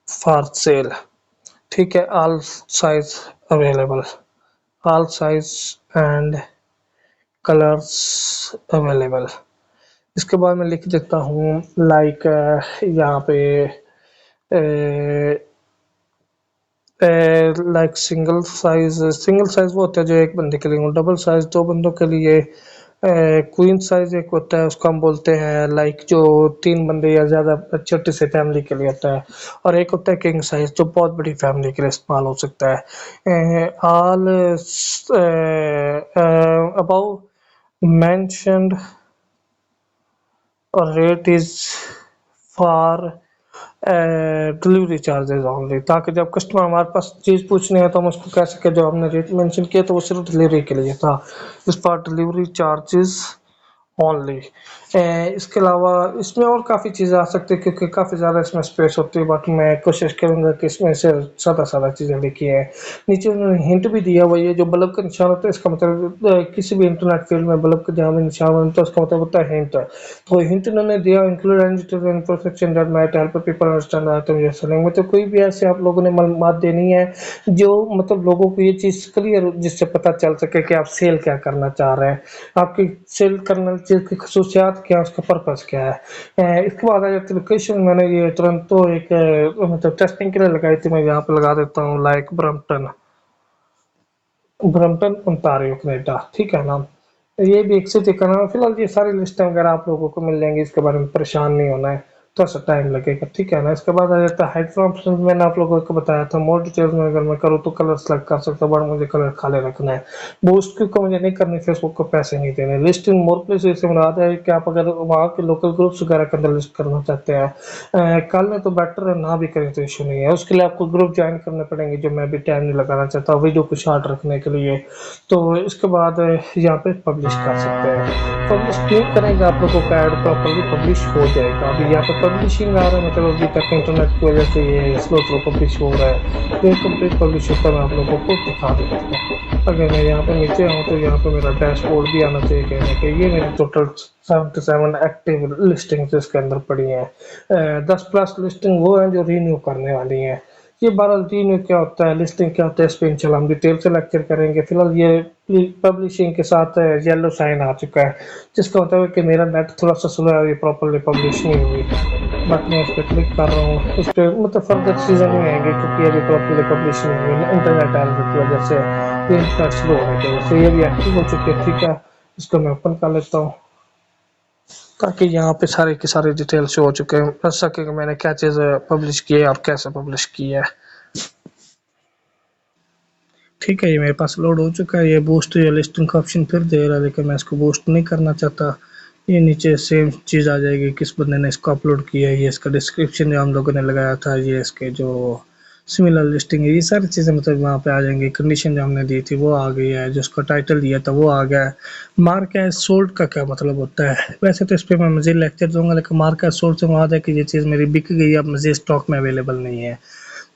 for sale, ठीक है, all size available, all size and colours available. इसके बाद मैं लिख देता हूँ लाइक यहाँ पे लाइक सिंगल साइज वो होता है जो एक बंदे के लिए हो, डबल साइज दो बंदों के लिए, क्वीन साइज एक होता है उसको हम बोलते हैं लाइक जो तीन बंदे या ज्यादा छोटी से फैमिली के लिए होता है, और एक होता है किंग साइज जो बहुत बड़ी फैमिली के लिए इस्तेमाल हो सकता है। All above mentioned rate is for delivery charges only, ताकि जब कस्टमर हमारे पास चीज़ पूछनी है तो हम उसको कह सके जो हमने रेट मेंशन किया तो वो सिर्फ डिलीवरी के लिए था, इस पर डिलीवरी चार्जेस ओनली। इसके अलावा इसमें और काफ़ी चीज़ें आ सकती है क्योंकि काफ़ी ज़्यादा इसमें स्पेस होती है, बट मैं कोशिश करूँगा कि इसमें से सादा चीज़ें लिखी है। नीचे उन्होंने हिंट भी दिया हुआ ये जो बल्ब का निशान होता है इसका मतलब किसी भी इंटरनेट फील्ड में बल्ब का जहाँ भी निशान बनता है उसका मतलब होता है हिंट। तो हिंट उन्होंने दिया include information that might help people understand मतलब कोई भी ऐसे आप लोगों ने मालूमात देनी है जो मतलब लोगों को ये चीज़ क्लियर जिससे पता चल सके कि आप सेल क्या करना चाह रहे हैं, आपकी सेल करने चीज़ की खसूसियात क्या है, उसका पर्पस क्या है। इसके बाद आ जाती है लोकेशन, मैंने ये तुरंत तो एक मतलब टेस्टिंग के लिए लगाई थी, मैं यहाँ पे लगा देता हूँ लाइक ब्रम्पटन ओंटारियो कनाडा, ठीक है ना। ये भी एक सिटी का नाम है। फिलहाल ये सारी लिस्टें वगैरह आप लोगों को मिल जाएंगी, इसके बारे में परेशान नहीं होना है, थोड़ा सा टाइम लगेगा, ठीक है ना। इसके बाद आ जाता है हाइट ऑप्शन, मैंने आप लोगों को बताया था। मोर डिटेल्स में अगर मैं करूँ तो कलर सेलेक्ट कर सकता हूँ, बट मुझे कलर खाली रखना है। बूस्ट को मुझे नहीं करनी, फेसबुक को पैसे नहीं देने। लिस्ट इन मोर प्लेसेस से मुराद है कि आप अगर वहाँ के लोकल ग्रुप्स वगैरह के अंदर लिस्ट करना चाहते हैं, कल में तो बेटर है ना भी करें तो इशू नहीं है। उसके लिए आपको ग्रुप ज्वाइन करने पड़ेंगे जो मैं भी टाइम नहीं लगाना चाहता वीडियो को शॉर्ट रखने के लिए। तो इसके बाद यहाँ पे पब्लिश कर सकते हैं। पब्लिश क्यों करेंगे, आप लोगों का ऐड प्रॉपर्ली पब्लिश हो जाएगा। अभी यहाँ पे पब्लिशिंग आ रहा है, मतलब अभी तक इंटरनेट की वजह से ये स्लो पब्लिश हो रहा है। तो ये कंप्लीट पब्लिश होता है, मैं आप लोगों को दिखा देता हूँ। अगर मैं यहाँ पे नीचे आऊँ तो यहाँ पे मेरा डैशबोर्ड भी आना चाहिए कहने के। ये मेरी टोटल 77 एक्टिव लिस्टिंग इसके अंदर पड़ी हैं। 10+ लिस्टिंग वो हैं जो रीन्यू करने वाली हैं। ये बहरहाल रीन्यू क्या होता है, लिस्टिंग क्या होता है, इस पर इंशाल्लाह हम डिटेल से लेक्चर करेंगे। फिलहाल ये पब्लिशिंग के साथ येलो साइन आ चुका है, जिसका मतलब है कि मेरा नेट थोड़ा सा स्लो है, ये प्रॉपर्ली पब्लिश नहीं हुई। बट मैं इस पर क्लिक कर रहा हूँ, इस पर मतलब फर्दर चीज़ें नहीं आएंगी क्योंकि अभी प्रॉपर्ली पब्लिश नहीं हुई इंटरनेट एरर की वजह से, ये इंटरनेट स्लो होने की वजह से। ये भी एक्टिव हो चुकी है, ठीक है। इसको मैं ओपन कर लेता हूँ ताकि यहाँ पे सारे के सारे डिटेल शो हो चुके हैं, बस सके कि मैंने क्या चीज़ पब्लिश की है और कैसे पब्लिश की है। ठीक है, ये मेरे पास लोड हो चुका है। ये बूस्ट या लिस्टिंग का ऑप्शन फिर दे रहा है, लेकिन मैं इसको बूस्ट नहीं करना चाहता। ये नीचे सेम चीज़ आ जाएगी, किस बंदे ने इसको अपलोड किया है, ये इसका डिस्क्रिप्शन जो हम लोगों ने लगाया था, ये इसके जो सिमिलर लिस्टिंग है, ये सारी चीज़ें मतलब वहाँ पे आ जाएंगी। कंडीशन जो हमने दी थी वो आ गई है, जो उसका टाइटल दिया था वो आ गया है। मार्क एज सोल्ड का क्या मतलब होता है, वैसे तो इस पर मैं मज़ीद लेक्चर दूंगा, लेकिन मार्क एज सोल्ड से मुराद है कि ये चीज़ मेरी बिक गई है, अब मज़ीद स्टॉक में अवेलेबल नहीं है।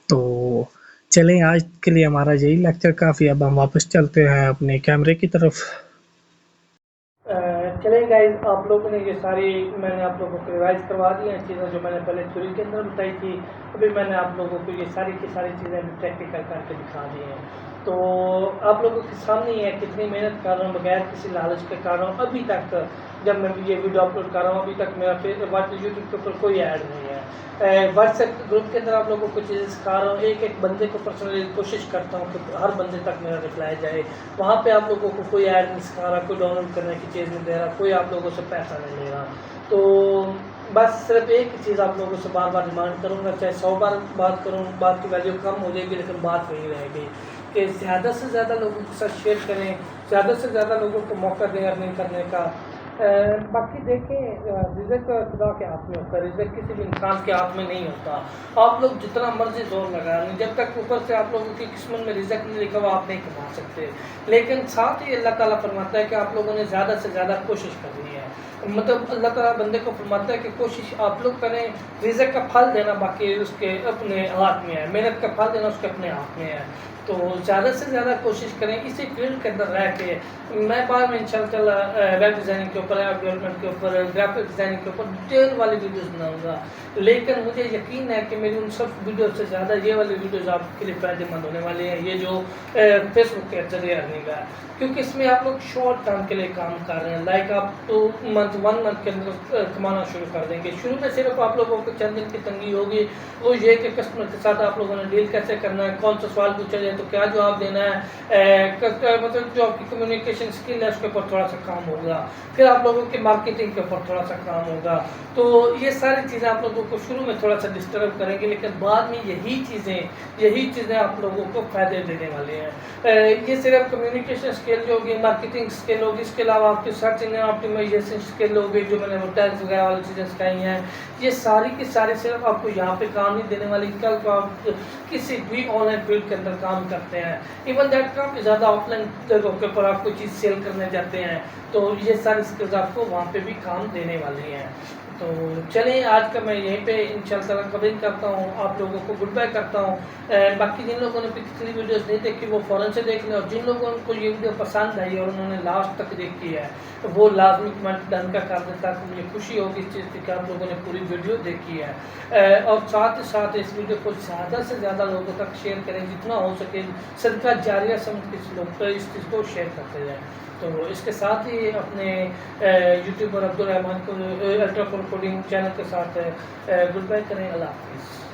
तो चलें, आज के लिए हमारा यही लेक्चर काफ़ी, अब हम वापस चलते हैं अपने कैमरे की तरफ। चलिए गाइज, आप लोगों ने ये सारी मैंने आप लोगों को रिवाइज करवा दी हैं चीज़ें जो मैंने पहले थ्योरी के अंदर बताई थी। अभी मैंने आप लोगों को ये सारी की सारी चीज़ें प्रैक्टिकल करके दिखा दी हैं। तो आप लोगों के सामने ही है कितनी मेहनत कर रहा हूँ बगैर किसी लालच के कर रहा हूँ। अभी तक जब मैं ये वीडियो अपलोड कर रहा हूँ, अभी तक मेरा यूट्यूब के ऊपर कोई ऐड नहीं है। व्हाट्सएप ग्रुप के अंदर आप लोगों को चीज़ें सिखा रहा हूँ, एक एक बंदे को पर्सनली कोशिश करता हूँ कि हर बंदे तक मेरा रिप्लाई जाए। वहाँ पे आप लोगों को कोई ऐड नहीं सिखा रहा, कोई डाउनलोड करने की चीज़ नहीं दे रहा, कोई आप लोगों से पैसा नहीं ले रहा। तो बस सिर्फ एक ही चीज़ आप लोगों से बार बार डिमांड करूँगा, चाहे 100 बार बात करूँ, बात की वैल्यू कम हो जाएगी लेकिन बात वही रहेगी कि ज़्यादा से ज़्यादा लोगों के साथ शेयर करें, ज़्यादा से ज़्यादा लोगों को मौका दें अर्निंग करने का। बाकी देखें, रिज़्क खुदा के हाथ में होता है, रिज़्क किसी भी इंसान के हाथ में नहीं होता। आप लोग जितना मर्जी जोर लगा लें, जब तक ऊपर से आप लोगों की किस्मत में रिज़्क नहीं लिखा हुआ आप नहीं कमा सकते। लेकिन साथ ही अल्लाह ताला फरमाता है कि आप लोगों ने ज़्यादा से ज़्यादा कोशिश करनी है। मतलब अल्लाह ताला बंदे को फरमाता है कि कोशिश आप लोग करें, रिज़्क का फल देना बाकी उसके अपने हाथ में है, मेहनत का फल देना उसके अपने हाथ में है। तो ज़्यादा से ज़्यादा कोशिश करें इसी फील्ड के अंदर रह के। मैं बाद में इंशाल्लाह वेब डिज़ाइनिंग के ऊपर, ऐप डेवलपमेंट के ऊपर, ग्राफिक डिज़ाइनिंग के ऊपर डिटेल वाली वीडियोस बनाऊंगा। लेकिन मुझे यकीन है कि मेरी उन सब वीडियो से ज़्यादा ये वाली वीडियोस आपके लिए फ़ायदेमंद होने वाली हैं, ये जो फेसबुक के जरिए अर्निंग है, क्योंकि इसमें आप लोग शॉर्ट टर्म के लिए काम कर रहे हैं। लाइक आप तो वन मंथ के अंदर कमाना शुरू कर देंगे। शुरू में सिर्फ आप लोगों को चंद दिन की तंगी होगी, वो ये कि कस्टमर के साथ आप लोगों ने डील कैसे करना है, कौन सा सवाल पूछा जाए तो क्या जवाब देना है, मतलब जो आपकी कम्युनिकेशन स्किल है उसके ऊपर थोड़ा सा काम होगा। फिर आप लोगों की मार्केटिंग के ऊपर थोड़ा सा काम होगा। तो ये सारी चीज़ें आप लोगों को शुरू में थोड़ा सा डिस्टर्ब करेंगे, लेकिन बाद में यही चीज़ें आप लोगों को फ़ायदे देने वाली हैं। ये सिर्फ कम्युनिकेशन स्किल जो होगी, मार्केटिंग स्किल होगी, इसके अलावा आपकी सर्च इंजन ऑप्टिमाइजेशन स्किल होगी, जो मैंने वो टैग्स वगैरह वाली चीज़ें सिखाई हैं, ये सारी की सारी सिर्फ आपको यहाँ पे काम नहीं देने वाली। कल को आप किसी भी ऑनलाइन फील्ड के अंदर काम करते हैं, इवन दैट काफ़ी ज़्यादा ऑफलाइन जगहों के ऊपर आप कोई चीज़ सेल करने जाते हैं, तो ये सारी स्किल्स आपको वहाँ पे भी काम देने वाली हैं। तो चलिए, आज का मैं यहीं पे इंशाल्लाह कवरिंग करता हूँ, आप लोगों को गुड बाय करता हूँ। बाकी जिन लोगों ने पिछली वीडियोस नहीं देखी वो फ़ौरन से देख लें, और जिन लोगों को ये वीडियो पसंद आई और उन्होंने लास्ट तक देखी है वो लाजमी कमेंट डन का कर दें, ताकि मुझे खुशी होगी इस चीज़ की कि आप लोगों ने पूरी वीडियो देखी है। और साथ ही साथ इस वीडियो को ज़्यादा से ज़्यादा लोगों तक शेयर करें, जितना हो सके सदका जारिया समझ के लोग इस चीज़ को शेयर करते जाएँ। तो इसके साथ ही अपने यूट्यूबर अब्दुल रहमान को अल्ट्रा प्रो कोडिंग चैनल के साथ गुड बाय करें। अल्लाह हाफिज़।